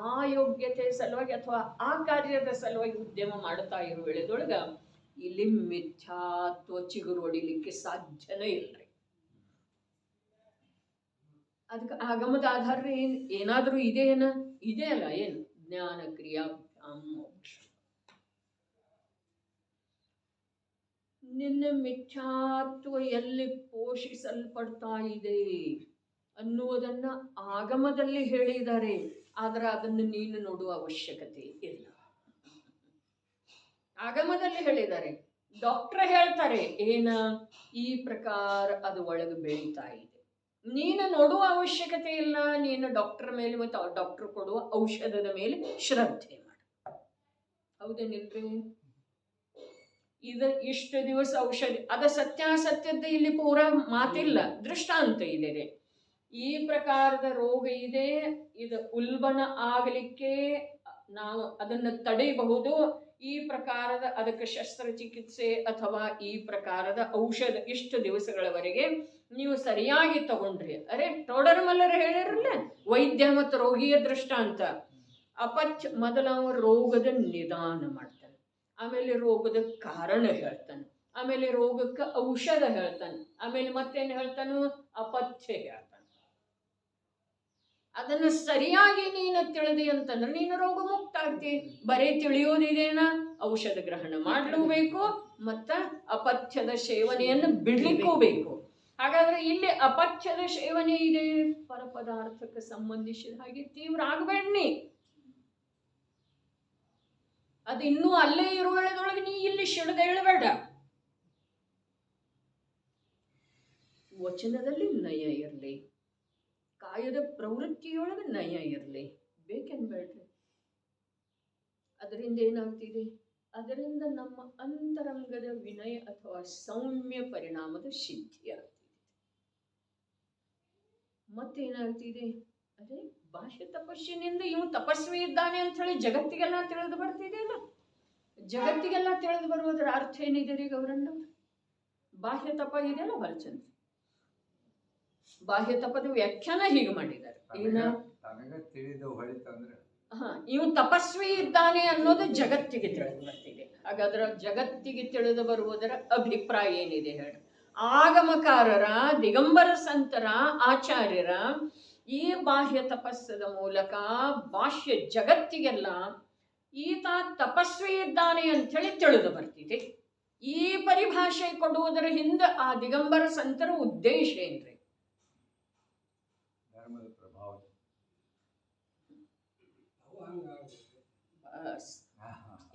ಆ ಯೋಗ್ಯತೆ ಸಲುವಾಗಿ ಅಥವಾ ಆ ಕಾರ್ಯದ ಸಲುವಾಗಿ ಉದ್ಯಮ ಮಾಡ್ತಾ ಇರೋ ವೇಳೆದೊಳಗ ಇಲ್ಲಿ ಮಿಥ್ಯಾತ್ವ ಚಿಗುರು ಹೊಡಿಲಿಕ್ಕೆ ಸಾಧ್ಯನೇ ಇಲ್ಲರಿ. ಅದಕ್ಕೆ ಆಗಮದ ಆಧಾರ ಏನಾದರೂ ಇದೆಯೇನ? ಇದೆಯಲ್ಲ, ಏನು ಜ್ಞಾನ ಕ್ರಿಯಾಭ್ಯಾಂ ಮೋಕ್ಷ. ನಿನ್ನ ಮಿಥ್ಯಾತ್ವ ಎಲ್ಲಿ ಪೋಷಿಸಲ್ಪಡ್ತಾ ಇದೆ ಅನ್ನುವುದನ್ನ ಆಗಮದಲ್ಲಿ ಹೇಳಿದ್ದಾರೆ, ಆದ್ರೆ ಅದನ್ನು ನೀನು ನೋಡುವ ಅವಶ್ಯಕತೆ ಇಲ್ಲ. ಆಗಮದಲ್ಲಿ ಹೇಳಿದ್ದಾರೆ, ಡಾಕ್ಟರ್ ಹೇಳ್ತಾರೆ ಏನ ಈ ಪ್ರಕಾರ ಅದು ಒಳಗೆ ಬೆಳೀತಾ ಇದೆ, ನೀನು ನೋಡುವ ಅವಶ್ಯಕತೆ ಇಲ್ಲ. ನೀನು ಡಾಕ್ಟರ್ ಮೇಲೆ ಮತ್ತು ಡಾಕ್ಟರ್ ಕೊಡುವ ಔಷಧದ ಮೇಲೆ ಶ್ರದ್ಧೆ ಮಾಡು. ಹೌದೇನಿಲ್ರಿ? ಇದು ಇಷ್ಟು ದಿವಸ ಔಷಧಿ, ಅದ ಸತ್ಯಾಸತ್ಯದ ಇಲ್ಲಿ ಪೂರಾ ಮಾತಿಲ್ಲ, ದೃಷ್ಟಾಂತ ಇದೆ. ಈ ಪ್ರಕಾರದ ರೋಗ ಇದೆ, ಇದು ಉಲ್ಬಣ ಆಗಲಿಕ್ಕೆ ನಾವು ಅದನ್ನು ತಡೆಯಬಹುದು. ಈ ಪ್ರಕಾರದ ಅದಕ್ಕೆ ಶಸ್ತ್ರಚಿಕಿತ್ಸೆ ಅಥವಾ ಈ ಪ್ರಕಾರದ ಔಷಧ ಇಷ್ಟು ದಿವಸಗಳವರೆಗೆ ನೀವು ಸರಿಯಾಗಿ ತಗೊಂಡ್ರಿ. ಅರೆ ಟೋಡರ್ ಮಲ್ಲರು ಹೇಳಿರಲ್ಲ, ವೈದ್ಯ ಮತ್ತು ರೋಗಿಯ ದೃಷ್ಟಾಂತ. ಅಪಥ್ಯ ಮೊದಲ ರೋಗದ ನಿದಾನ ಮಾಡ್ತಾನೆ, ಆಮೇಲೆ ರೋಗದ ಕಾರಣ ಹೇಳ್ತಾನೆ, ಆಮೇಲೆ ರೋಗಕ್ಕೆ ಔಷಧ ಹೇಳ್ತಾನೆ, ಆಮೇಲೆ ಮತ್ತೇನು ಹೇಳ್ತಾನು? ಅಪಥ್ಯ ಹೇಳ್ತಾನೆ. ಅದನ್ನು ಸರಿಯಾಗಿ ನೀನು ತಿಳಿದಿ ಅಂತಂದ್ರೆ ನೀನು ರೋಗ ಮುಕ್ತ ಆಗ್ತಿ. ಬರೀ ತಿಳಿಯೋದಿದೇನ? ಔಷಧ ಗ್ರಹಣ ಮಾಡಲೇಬೇಕು ಮತ್ತು ಅಪಥ್ಯದ ಸೇವನೆಯನ್ನು ಬಿಡ್ಲಿಕ್ಕೂ ಬೇಕು. ಹಾಗಾದ್ರೆ ಇಲ್ಲಿ ಅಪಥ್ಯದ ಸೇವನೆ ಇದೆ, ಪರಪದಾರ್ಥಕ್ಕೆ ಸಂಬಂಧಿಸಿದ ಹಾಗೆ ತೀವ್ರ ಆಗಬೇಡ್ನಿ. ಅದು ಇನ್ನೂ ಅಲ್ಲೇ ಇರುವಳದೊಳಗೆ ನೀ ಇಲ್ಲಿ ಸಿಡಿದೇಳಬೇಡ. ವಚನದಲ್ಲಿ ನಯ ಇರಲಿ, ಕಾಯದ ಪ್ರವೃತ್ತಿಯೊಳಗೆ ನಯ ಇರಲಿ, ಬೇಕೆನ್ಬೇಡ್ರಿ. ಅದರಿಂದ ಏನಾಗ್ತಿದೆ? ಅದರಿಂದ ನಮ್ಮ ಅಂತರಂಗದ ವಿನಯ ಅಥವಾ ಸೌಮ್ಯ ಪರಿಣಾಮದ ಸಿದ್ಧಿ ಆಗ್ತಿದೆ. ಮತ್ತೇನಾಗ್ತಿದೆ? ಅದೇ ಬಾಹ್ಯ ತಪಸ್ಸಿನಿಂದ ಇವು ತಪಸ್ವಿ ಇದ್ದಾನೆ ಅಂತ ಹೇಳಿ ಜಗತ್ತಿಗೆಲ್ಲ ತಿಳಿದು ಬರ್ತಿದೆ ಅಲ್ಲ. ಜಗತ್ತಿಗೆಲ್ಲ ತಿಳಿದು ಬರುವುದರ ಅರ್ಥ ಏನಿದೆ ರೀ ಗೌರಣ್ಣ? ಬಾಹ್ಯ ತಪ ಇದೆಯಲ್ಲ ಹೊರಚಂದ್ರ, ಬಾಹ್ಯ ತಪದ ವ್ಯಾಖ್ಯಾನ ಹೀಗೆ ಮಾಡಿದ್ದಾರೆ. ಇವು ತಪಸ್ವಿ ಇದ್ದಾನೆ ಅನ್ನೋದು ಜಗತ್ತಿಗೆ ತಿಳಿದು ಬರ್ತಿದೆ. ಹಾಗಾದ್ರೆ ಜಗತ್ತಿಗೆ ತಿಳಿದು ಬರುವುದರ ಅಭಿಪ್ರಾಯ ಏನಿದೆ ಹೇಳಿ? ಆಗಮಕಾರರ, ದಿಗಂಬರ ಸಂತರ, ಆಚಾರ್ಯರ ಈ ಬಾಹ್ಯ ತಪಸ್ಸದ ಮೂಲಕ ಬಾಹ್ಯ ಜಗತ್ತಿಗೆಲ್ಲ ಈತ ತಪಸ್ವಿ ಇದ್ದಾನೆ ಅಂಥೇಳಿ ತಿಳಿದು ಬರ್ತಿದೆ. ಈ ಪರಿಭಾಷೆ ಕೊಡುವುದರ ಹಿಂದೆ ಆ ದಿಗಂಬರ ಸಂತರ ಉದ್ದೇಶ ಏನ್ರಿ?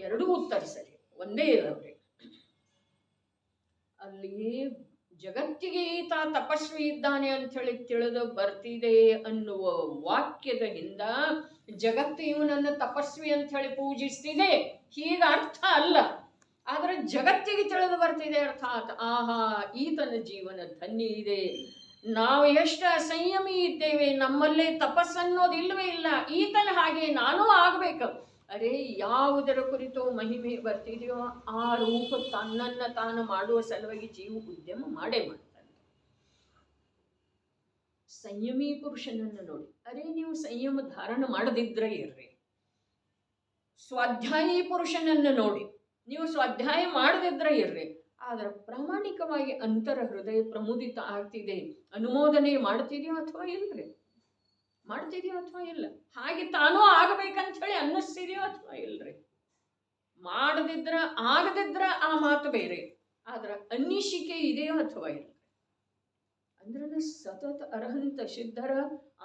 ಎರಡೂ ಉತ್ತರ ಸರಿ, ಒಂದೇ ಇರವ್ರಿ. ಅಲ್ಲಿ ಜಗತ್ತಿಗೆ ಈತ ತಪಸ್ವಿ ಇದ್ದಾನೆ ಅಂತ ಹೇಳಿ ತಿಳಿದು ಬರ್ತಿದೆ ಅನ್ನುವ ವಾಕ್ಯದ ಹಿಂದ ಜಗತ್ತು ಇವನನ್ನು ತಪಸ್ವಿ ಅಂತ ಹೇಳಿ ಪೂಜಿಸ್ತಿದೆ ಹೀಗ ಅರ್ಥ ಅಲ್ಲ. ಆದ್ರೆ ಜಗತ್ತಿಗೆ ತಿಳಿದು ಬರ್ತಿದೆ ಅರ್ಥಾತ್ ಆಹಾ ಈತನ ಜೀವನ ಧನ್ಯ ಇದೆ, ನಾವು ಎಷ್ಟು ಅಸಂಯಮಿ ಇದ್ದೇವೆ, ನಮ್ಮಲ್ಲೇ ತಪಸ್ಸನ್ನೋದು ಇಲ್ಲವೇ ಇಲ್ಲ, ಈತನ ಹಾಗೆ ನಾನೂ ಆಗ್ಬೇಕು. ಅರೆ ಯಾವುದರ ಕುರಿತು ಮಹಿಮೆ ಬರ್ತಿದೆಯೋ ಆ ರೂಪ ತನ್ನನ್ನು ತಾನು ಮಾಡುವ ಸಲುವಾಗಿ ಜೀವ ಉದ್ಯಮ ಮಾಡೇ ಮಾಡ್ತಾನೆ. ಸಂಯಮಿ ಪುರುಷನನ್ನು ನೋಡಿ, ಅರೆ ನೀವು ಸಂಯಮ ಧಾರಣ ಮಾಡದಿದ್ರೆ ಇರ್ರಿ. ಸ್ವಾಧ್ಯಾಯಿ ಪುರುಷನನ್ನು ನೋಡಿ, ನೀವು ಸ್ವಾಧ್ಯಾಯ ಮಾಡದಿದ್ರೆ ಇರ್ರಿ. ಆದ್ರೆ ಪ್ರಾಮಾಣಿಕವಾಗಿ ಅಂತರ ಹೃದಯ ಪ್ರಮುದಿತ ಆಗ್ತಿದೆ, ಅನುಮೋದನೆ ಮಾಡ್ತಿದೆಯೋ ಅಥವಾ ಇಲ್ರಿ? ಮಾಡ್ತಿದೆಯೋ ಅಥವಾ ಇಲ್ಲ? ಹಾಗೆ ತಾನೂ ಆಗಬೇಕಂತ ಹೇಳಿ ಅನ್ನಿಸ್ತಿದೆಯೋ ಅಥವಾ ಇಲ್ರಿ? ಆಗದಿದ್ರ ಆ ಮಾತು ಬೇರೆ, ಆದ್ರೆ ಅನ್ನಿಸಿಕೆ ಇದೆಯೋ ಅಥವಾ ಇಲ್ಲ? ಅಂದ್ರೆ ಸತತ ಅರ್ಹಂತ ಸಿದ್ಧರ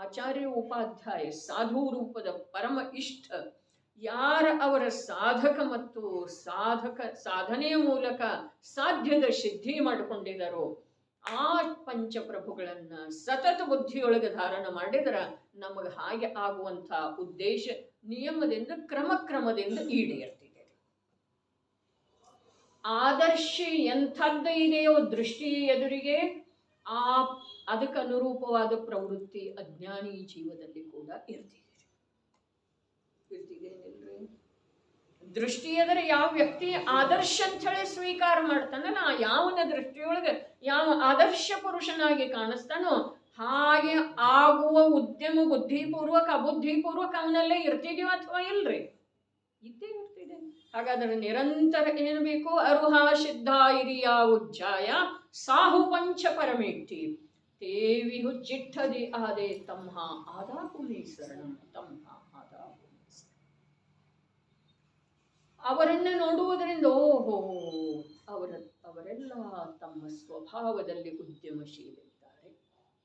ಆಚಾರ್ಯ ಉಪಾಧ್ಯಾಯ ಸಾಧು ರೂಪದ ಪರಮ ಇಷ್ಟ ಯಾರ ಅವರ ಸಾಧಕ ಮತ್ತು ಸಾಧನೆಯ ಮೂಲಕ ಸಾಧ್ಯದ ಸಿದ್ಧಿ ಮಾಡಿಕೊಂಡಿದ್ದಾರೋ ಆ ಪಂಚಪ್ರಭುಗಳನ್ನ ಸತತ ಬುದ್ಧಿಯೊಳಗೆ ಧಾರಣ ಮಾಡಿದರ ನಮಗೆ ಹಾಗೆ ಆಗುವಂಥ ಉದ್ದೇಶ ನಿಯಮದಿಂದ ಕ್ರಮದಿಂದ ಈಡೇರ್ತಿದೆ. ಆದರ್ಶ ಎಂಥದ್ದು ಇದೆಯೋ ದೃಷ್ಟಿ ಎದುರಿಗೆ ಅದಕ್ಕೆ ಅನುರೂಪವಾದ ಪ್ರವೃತ್ತಿ ಅಜ್ಞಾನಿ ಜೀವದಲ್ಲಿ ಕೂಡ ಇರ್ತಿದೆ. ದೃಷ್ಟಿ ಎದರೆ ಯಾವ ವ್ಯಕ್ತಿ ಆದರ್ಶ ಅಂತ ಹೇಳಿ ಸ್ವೀಕಾರ ಮಾಡ್ತಾನಲ್ಲ, ಯಾವನ ದೃಷ್ಟಿಯೊಳಗೆ ಯಾವ ಆದರ್ಶ ಪುರುಷನಾಗಿ ಕಾಣಿಸ್ತಾನೋ ಹಾಗೆ ಆಗುವ ಉದ್ಯಮ ಬುದ್ಧಿಪೂರ್ವಕ ಅಬುದ್ಧಿಪೂರ್ವಕ ಅವನಲ್ಲೇ ಇರ್ತಿದೀವ ಅಥವಾ ಇಲ್ರಿ? ಇದ್ದೇ ಇರ್ತಿದೆ. ಹಾಗಾದ್ರೆ ನಿರಂತರ ಏನು ಬೇಕು? ಅರುಹ ಸಿದ್ಧ ಹಿರಿಯ ಉಜ್ಜಾಯ ಸಾಹು ಪಂಚ ಪರಮೇಟ್ಟಿ ದೇವಿಹು ಜಿಟ್ಟದಿ ಆದೆ ತಮ್ಮ ಆದಾಪುಮೇ ಶರಣ ತಮ್ಮ ಆದಾಪುಮೇ. ಅವರನ್ನ ನೋಡುವುದರಿಂದ ಓಹೋ ಅವರೆಲ್ಲ ತಮ್ಮ ಸ್ವಭಾವದಲ್ಲಿ ಉದ್ಯಮಶೀಲಿದ್ದಾರೆ,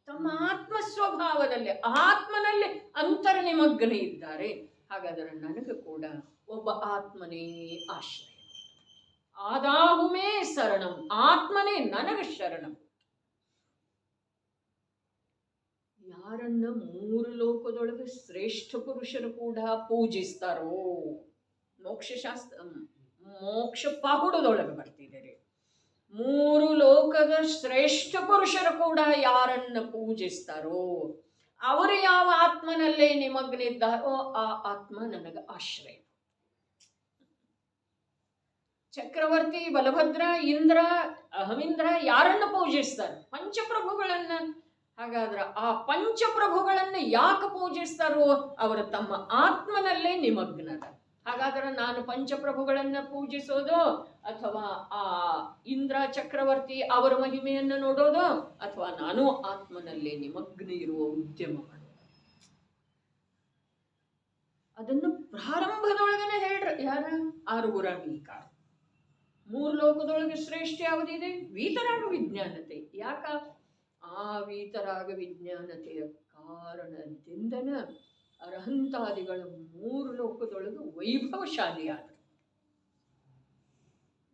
ತಮ್ಮ ಆತ್ಮ ಸ್ವಭಾವದಲ್ಲಿ ಆತ್ಮನಲ್ಲಿ ಅಂತರ್ನಿಮಗ್ನ ಇದ್ದಾರೆ. ಹಾಗಾದರೆ ನನಗೆ ಕೂಡ ಒಬ್ಬ ಆತ್ಮನೇ ಆಶ್ರಯ. ಆದಾಹುಮೇ ಶರಣಂ, ಆತ್ಮನೇ ನನಗೆ ಶರಣಂ. ಯಾರನ್ನ ಮೂರು ಲೋಕದೊಳಗೆ ಶ್ರೇಷ್ಠ ಪುರುಷರು ಕೂಡ ಪೂಜಿಸ್ತಾರೋ, ಮೋಕ್ಷ ಪಾಹುಡದೊಳಗೆ ಬರ್ತಿದ್ದಾರೆ. ಮೂರು ಲೋಕದ ಶ್ರೇಷ್ಠ ಪುರುಷರು ಕೂಡ ಯಾರನ್ನ ಪೂಜಿಸ್ತಾರೋ ಅವರು ಯಾವ ಆತ್ಮನಲ್ಲೇ ನಿಮಗ್ನಿದ್ದಾರೋ ಆ ಆತ್ಮ ನನಗೆ ಆಶ್ರಯ. ಚಕ್ರವರ್ತಿ, ಬಲಭದ್ರ, ಇಂದ್ರ, ಅಹಮಿಂದ್ರ ಯಾರನ್ನ ಪೂಜಿಸ್ತಾರೆ? ಪಂಚಪ್ರಭುಗಳನ್ನ. ಹಾಗಾದ್ರೆ ಆ ಪಂಚಪ್ರಭುಗಳನ್ನ ಯಾಕೆ ಪೂಜಿಸ್ತಾರೋ ಅವರು ತಮ್ಮ ಆತ್ಮನಲ್ಲೇ ನಿಮಗ್ನದ. ಹಾಗಾದ್ರೆ ನಾನು ಪಂಚಪ್ರಭುಗಳನ್ನ ಪೂಜಿಸೋದು ಅಥವಾ ಆ ಇಂದ್ರ ಚಕ್ರವರ್ತಿ ಅವರ ಮಹಿಮೆಯನ್ನು ನೋಡೋದು ಅಥವಾ ನಾನು ಆತ್ಮನಲ್ಲೇ ನಿಮಗ್ನ ಇರುವ ಉದ್ಯಮ ಮಾಡೋದು? ಅದನ್ನು ಪ್ರಾರಂಭದೊಳಗನೆ ಹೇಳ್ರ ಯಾರ? ಆರುಗುರ ವಿಕಾರ. ಮೂರು ಲೋಕದೊಳಗೆ ಶ್ರೇಷ್ಠ ಯಾವುದಿದೆ? ವೀತರಾಗ ವಿಜ್ಞಾನತೆ. ಯಾಕ? ಆ ವೀತರಾಗ ವಿಜ್ಞಾನತೆಯ ಕಾರಣದಿಂದನ ಅರ್ಹಂತಾದಿಗಳ ಮೂರು ಲೋಕದೊಳಗೆ ವೈಭವಶಾಲಿಯಾದರು,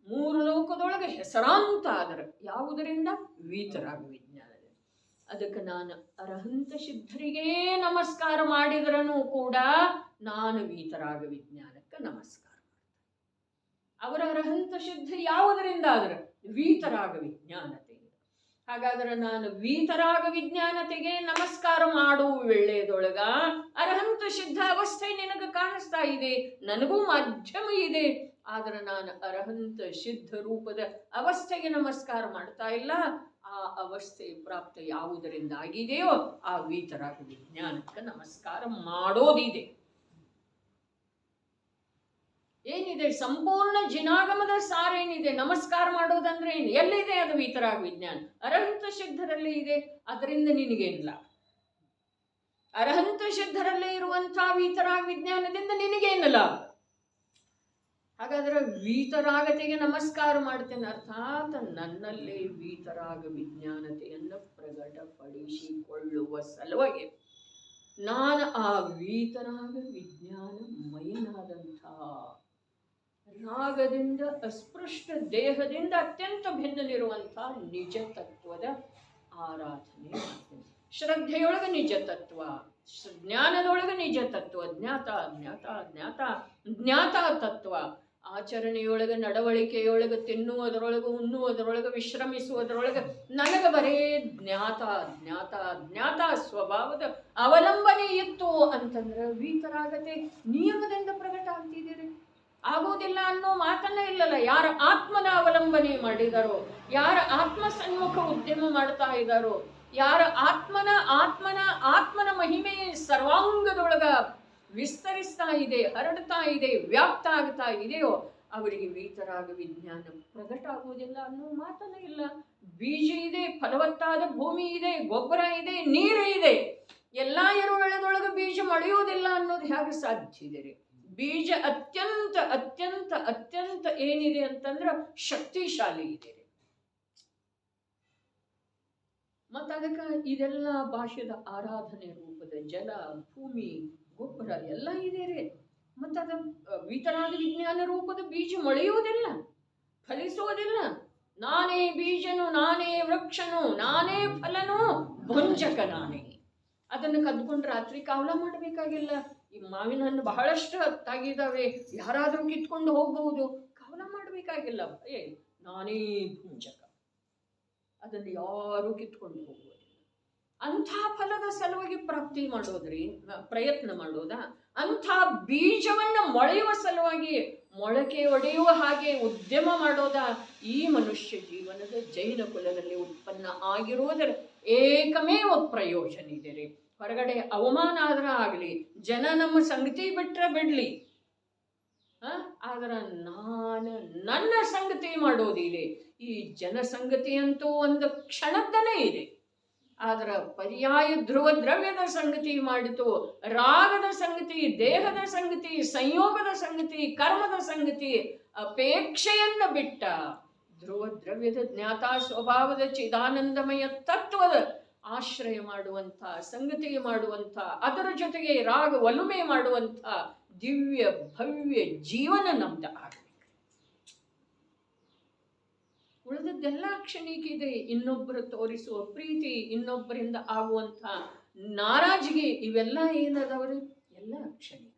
ಮೂರು ಲೋಕದೊಳಗೆ ಹೆಸರಾಂತ ಆದರು. ಯಾವುದರಿಂದ? ವೀತರಾಗ ವಿಜ್ಞಾನದಿಂದ. ಅದಕ್ಕೆ ನಾನು ಅರ್ಹಂತ ಸಿದ್ಧರಿಗೇ ನಮಸ್ಕಾರ ಮಾಡಿದ್ರೂ ಕೂಡ ನಾನು ವೀತರಾಗ ವಿಜ್ಞಾನಕ್ಕೆ ನಮಸ್ಕಾರ ಮಾಡ್ತೇನೆ. ಅವರ ಅರ್ಹಂತ ಸಿದ್ಧ ಯಾವುದರಿಂದ ಆದ್ರೆ? ವೀತರಾಗ ವಿಜ್ಞಾನತೆಯಿಂದ. ಹಾಗಾದ್ರೆ ನಾನು ವೀತರಾಗ ವಿಜ್ಞಾನತೆಗೆ ನಮಸ್ಕಾರ ಮಾಡುವ ವೇಳೆಯದೊಳಗ ಅರ್ಹಂತ ಸಿದ್ಧ ಅವಸ್ಥೆ ನಿನಗೆ ಕಾಣಿಸ್ತಾ ಇದೆ, ನನಗೂ ಮಾಧ್ಯಮ ಇದೆ. ಆದ್ರೆ ನಾನು ಅರ್ಹಂತ ಸಿದ್ಧ ರೂಪದ ಅವಸ್ಥೆಗೆ ನಮಸ್ಕಾರ ಮಾಡ್ತಾ ಇಲ್ಲ. ಆ ಅವಸ್ಥೆ ಪ್ರಾಪ್ತ ಯಾವುದರಿಂದ ಆಗಿದೆಯೋ ಆ ವೀತರಾಗ ವಿಜ್ಞಾನಕ್ಕೆ ನಮಸ್ಕಾರ ಮಾಡೋದಿದೆ. ಏನಿದೆ? ಸಂಪೂರ್ಣ ಜಿನಾಗಮದ ಸಾರೇನಿದೆ? ನಮಸ್ಕಾರ ಮಾಡೋದಂದ್ರೆ ಏನು? ಎಲ್ಲಿದೆ ಅದು ವೀತರಾಗ ವಿಜ್ಞಾನ? ಅರ್ಹಂತ ಸಿದ್ಧರಲ್ಲಿ ಇದೆ. ಅದರಿಂದ ನಿನಗೇನಿಲ್ಲ. ಅರ್ಹಂತ ಸಿದ್ಧರಲ್ಲೇ ಇರುವಂತಹ ವೀತರಾಗ ವಿಜ್ಞಾನದಿಂದ ನಿನಗೇನಿಲ್ಲ. ಹಾಗಾದ್ರೆ ವೀತರಾಗತೆಗೆ ನಮಸ್ಕಾರ ಮಾಡ್ತೇನೆ, ಅರ್ಥಾತ್ ನನ್ನಲ್ಲೇ ವೀತರಾಗ ವಿಜ್ಞಾನತೆಯನ್ನು ಪ್ರಕಟಪಡಿಸಿಕೊಳ್ಳುವ ಸಲುವಾಗಿ ನಾನು ಆ ವೀತರಾಗ ವಿಜ್ಞಾನ ಮಯನಾದಂಥ ರಾಗದಿಂದ ಅಸ್ಪೃಷ್ಟ ದೇಹದಿಂದ ಅತ್ಯಂತ ಭಿನ್ನನಿರುವಂತಹ ನಿಜ ತತ್ವದ ಆರಾಧನೆ ಮಾಡ್ತೇನೆ. ಶ್ರದ್ಧೆಯೊಳಗೆ ನಿಜ ತತ್ವ, ಜ್ಞಾನದೊಳಗೆ ನಿಜ ತತ್ವ, ಜ್ಞಾತ ಜ್ಞಾತ ಜ್ಞಾತ ಜ್ಞಾತ ತತ್ವ, ಆಚರಣೆಯೊಳಗೆ ತಿನ್ನುವುದರೊಳಗೆ ಉಣ್ಣುವುದರೊಳಗೆ ವಿಶ್ರಮಿಸುವುದರೊಳಗೆ ನನಗೆ ಬರೇ ಜ್ಞಾತ ಜ್ಞಾತ ಜ್ಞಾತ ಸ್ವಭಾವದ ಅವಲಂಬನೆ ಇತ್ತು ಅಂತಂದ್ರೆ ವೀತರಾಗತೆ ನಿಯಮದಿಂದ ಪ್ರಕಟ ಆಗ್ತಿದ್ದೀರಿ. ಆಗೋದಿಲ್ಲ ಅನ್ನೋ ಮಾತನ್ನ ಇಲ್ಲಲ್ಲ. ಯಾರ ಆತ್ಮನ ಅವಲಂಬನೆ ಮಾಡಿದಾರೋ, ಯಾರ ಆತ್ಮ ಸನ್ಮುಖ ಉದ್ಯಮ ಮಾಡ್ತಾ ಇದ್ದಾರೋ, ಯಾರ ಆತ್ಮನ ಮಹಿಮೆ ಸರ್ವಾಂಗದೊಳಗ ವಿಸ್ತರಿಸ್ತಾ ಇದೆ, ಹರಡ್ತಾ ಇದೆ, ವ್ಯಾಪ್ತ ಆಗ್ತಾ ಇದೆಯೋ ಅವರಿಗೆ ವೀತರಾಗ ವಿಜ್ಞಾನ ಪ್ರಕಟ ಆಗುವುದಿಲ್ಲ ಅನ್ನೋ ಮಾತನೇ ಇಲ್ಲ. ಬೀಜ ಇದೆ, ಫಲವತ್ತಾದ ಭೂಮಿ ಇದೆ, ಗೊಬ್ಬರ ಇದೆ, ನೀರು ಇದೆ, ಎಲ್ಲಾ ಎರುಳದೊಳಗೆ ಬೀಜ ಮೊಳೆಯುವುದಿಲ್ಲ ಅನ್ನೋದು ಹೇಗೆ ಸಾಧ್ಯ ಇದೆ? ಬೀಜ ಅತ್ಯಂತ ಅತ್ಯಂತ ಅತ್ಯಂತ ಏನಿದೆ ಅಂತಂದ್ರೆ ಶಕ್ತಿಶಾಲಿ ಇದೆ. ಮತ್ತು ಅದಕ್ಕೆ ಇದೆಲ್ಲ ಭಾಷೆದ ಆರಾಧನೆ ರೂಪದ ಜಲ, ಭೂಮಿ, ಗೊಬ್ಬರ ಎಲ್ಲ ಇದೆ ರೀ. ಮತ್ತು ಅದ ವಿತರಾದ ವಿಜ್ಞಾನ ರೂಪದ ಬೀಜ ಮೊಳೆಯುವುದಿಲ್ಲ, ಫಲಿಸುವುದಿಲ್ಲ. ನಾನೇ ಬೀಜನು, ನಾನೇ ವೃಕ್ಷನು, ನಾನೇ ಫಲನು, ಭುಂಜಕ ನಾನೇ. ಅದನ್ನು ಕದ್ಕೊಂಡು ರಾತ್ರಿ ಕಾವಲ ಮಾಡಬೇಕಾಗಿಲ್ಲ. ಈ ಮಾವಿನ ಹಣ್ಣು ಬಹಳಷ್ಟು ಹತ್ತಾಗಿದ್ದಾವೆ, ಯಾರಾದರೂ ಕಿತ್ಕೊಂಡು ಹೋಗ್ಬಹುದು, ಕಾವಲ ಮಾಡಬೇಕಾಗಿಲ್ಲ. ನಾನೇ ಭುಂಜಕ, ಅದನ್ನು ಯಾರೂ ಕಿತ್ಕೊಂಡು ಹೋಗುವುದಿಲ್ಲ. ಅಂಥ ಫಲದ ಸಲುವಾಗಿ ಪ್ರಾಪ್ತಿ ಮಾಡೋದ್ರಿ, ಪ್ರಯತ್ನ ಮಾಡೋದಾ? ಅಂಥ ಬೀಜವನ್ನು ಮೊಳೆಯುವ ಸಲುವಾಗಿ ಮೊಳಕೆ ಒಡೆಯುವ ಹಾಗೆ ಉದ್ಯಮ ಮಾಡೋದ? ಈ ಮನುಷ್ಯ ಜೀವನದ ಜೈನ ಕುಲದಲ್ಲಿ ಉತ್ಪನ್ನ ಆಗಿರುವುದರ ಏಕಮೇವ ಪ್ರಯೋಜನ ಇದೆ ರೀ. ಹೊರಗಡೆ ಅವಮಾನ ಆದ್ರೆ ಆಗಲಿ, ಜನ ನಮ್ಮ ಸಂಗತಿ ಬಿಟ್ರೆ ಬಿಡ್ಲಿ, ಆದ್ರೆ ನನ್ನ ಸಂಗತಿ ಮಾಡೋದಿದೆ. ಈ ಜನಸಂಗತಿ ಅಂತೂ ಒಂದು ಕ್ಷಣದ್ದನೇ ಇದೆ. ಆದ್ರ ಪರ್ಯಾಯ ಧ್ರುವ ದ್ರವ್ಯದ ಸಂಗತಿ ಮಾಡಿತು, ರಾಗದ ಸಂಗತಿ, ದೇಹದ ಸಂಗತಿ, ಸಂಯೋಗದ ಸಂಗತಿ, ಕರ್ಮದ ಸಂಗತಿ, ಅಪೇಕ್ಷೆಯನ್ನ ಬಿಟ್ಟ ಧ್ರುವ ದ್ರವ್ಯದ ಜ್ಞಾತ ಸ್ವಭಾವದ ಚಿದಾನಂದಮಯ ತತ್ವದ ಆಶ್ರಯ ಮಾಡುವಂಥ, ಸಂಗತಿ ಮಾಡುವಂಥ, ಅದರ ಜೊತೆಗೆ ರಾಗ ಒಲುಮೆ ಮಾಡುವಂಥ ದಿವ್ಯ ಭವ್ಯ ಜೀವನ ನಮ್ದು ಆಗಬೇಕು. ಉಳಿದದ್ದೆಲ್ಲ ಕ್ಷಣಿಕ ಇದೆ. ಇನ್ನೊಬ್ಬರು ತೋರಿಸುವ ಪ್ರೀತಿ, ಇನ್ನೊಬ್ಬರಿಂದ ಆಗುವಂಥ ನಾರಾಜಿಗೆ, ಇವೆಲ್ಲ ಏನದವರು ಎಲ್ಲ ಕ್ಷಣಿಕ.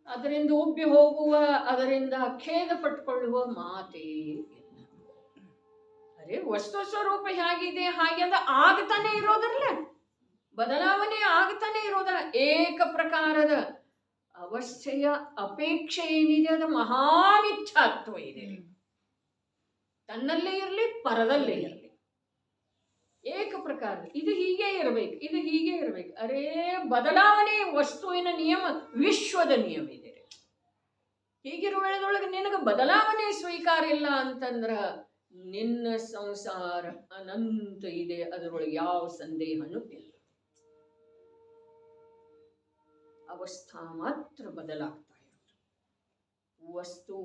ಅದರಿಂದ ಉಬ್ಬಿ ಹೋಗುವ, ಅದರಿಂದ ಖೇದ ಪಟ್ಕೊಳ್ಳುವ ಮಾತೇ ಇಲ್ಲ. ಅರೆ ವಸ್ತು ಸ್ವರೂಪ ಹೇಗಿದೆ ಹಾಗೆ ಅದ ಆಗ್ತಾನೆ ಇರೋದಲ್ಲ, ಬದಲಾವಣೆ ಆಗ್ತಾನೆ ಇರೋದ. ಏಕ ಪ್ರಕಾರದ ಅವಸ್ಥೆಯ ಅಪೇಕ್ಷೆ ಏನಿದೆ ಅದು ಮಹಾಮಿಥ್ಯಾತ್ವ ಇದೆ. ತನ್ನಲ್ಲೇ ಇರಲಿ, ಪರದಲ್ಲೇ ಇರಲಿ, ಏಕ ಪ್ರಕಾರ. ಇದು ಹೀಗೆ ಇರಬೇಕು, ಇದು ಹೀಗೆ ಇರಬೇಕು. ಅರೇ ಬದಲಾವಣೆ ವಸ್ತುವಿನ ನಿಯಮ, ವಿಶ್ವದ ನಿಯಮ ಇದೆ. ಹೀಗಿರುವ ವೇಳೆದೊಳಗೆ ನಿನಗೆ ಬದಲಾವಣೆ ಸ್ವೀಕಾರ ಇಲ್ಲ ಅಂತಂದ್ರ ನಿನ್ನ ಸಂಸಾರ ಅನಂತ ಇದೆ, ಅದರೊಳಗೆ ಯಾವ ಸಂದೇಹನೂ ಇಲ್ಲ. ಅವಸ್ಥಾ ಮಾತ್ರ ಬದಲಾಗ್ತಾ ಇರೋದು. ವಸ್ತು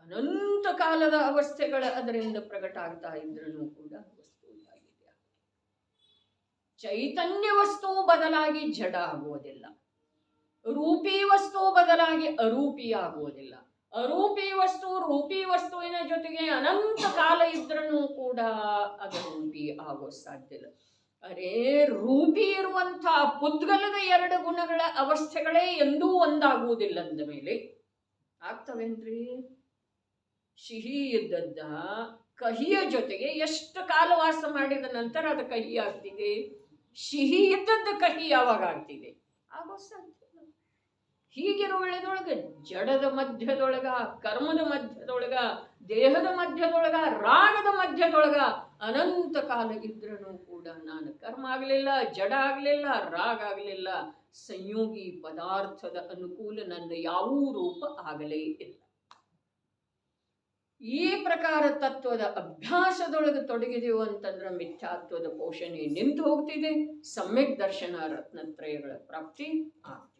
ಅನಂತ ಕಾಲದ ಅವಸ್ಥೆಗಳ ಅದರಿಂದ ಪ್ರಕಟ ಆಗ್ತಾ ಇದ್ರೂ ಕೂಡ ವಸ್ತು ಆಗಿದೆ. ಚೈತನ್ಯ ವಸ್ತು ಬದಲಾಗಿ ಜಡ ಆಗುವುದಿಲ್ಲ, ರೂಪಿ ವಸ್ತು ಬದಲಾಗಿ ಅರೂಪಿ ಆಗುವುದಿಲ್ಲ, ಅರೂಪಿ ವಸ್ತು ರೂಪಿ ವಸ್ತುವಿನ ಜೊತೆಗೆ ಅನಂತ ಕಾಲ ಇದ್ರೂ ಕೂಡ ಅದು ರೂಪಿ ಆಗೋ ಸಾಧ್ಯ ಇಲ್ಲ. ಅರೇ ರೂಪಿ ಇರುವಂಥ ಪುದ್ಗಲದ ಎರಡು ಗುಣಗಳ ಅವಸ್ಥೆಗಳೇ ಎಂದೂ ಒಂದಾಗುವುದಿಲ್ಲ ಅಂದ ಮೇಲೆ ಆಗ್ತವೇನ್ರಿ? ಸಿಹಿ ಇದ್ದದ್ದ ಕಹಿಯ ಜೊತೆಗೆ ಎಷ್ಟು ಕಾಲ ವಾಸ ಮಾಡಿದ ನಂತರ ಅದು ಕಹಿ ಆಗ್ತಿದೆ. ಸಿಹಿ ಇದ್ದದ್ದು ಕಹಿ ಯಾವಾಗ ಆಗ್ತಿದೆ? ಆಗೋ ಸಾಧ್ಯ. ಹೀಗಿರುವಳದೊಳಗ ಜಡದ ಮಧ್ಯದೊಳಗ, ಕರ್ಮದ ಮಧ್ಯದೊಳಗ, ದೇಹದ ಮಧ್ಯದೊಳಗ, ರಾಗದ ಮಧ್ಯದೊಳಗ ಅನಂತ ಕಾಲ ಇದ್ರೂ ಕೂಡ ನಾನು ಕರ್ಮ ಆಗಲಿಲ್ಲ, ಜಡ ಆಗಲಿಲ್ಲ, ರಾಗ ಆಗಲಿಲ್ಲ, ಸಂಯೋಗಿ ಪದಾರ್ಥದ ಅನುಕೂಲ ನನ್ನ ಯಾವ ರೂಪ ಆಗಲೇ ಇಲ್ಲ. ಈ ಪ್ರಕಾರ ತತ್ವದ ಅಭ್ಯಾಸದೊಳಗೆ ತೊಡಗಿದೆವು ಅಂತಂದ್ರೆ ಮಿಥ್ಯಾತ್ವದ ಪೋಷಣೆ ನಿಂತು ಹೋಗ್ತಿದೆ, ಸಮ್ಯಕ್ ದರ್ಶನ ರತ್ನತ್ರಯಗಳ ಪ್ರಾಪ್ತಿ ಆಗ್ತದೆ.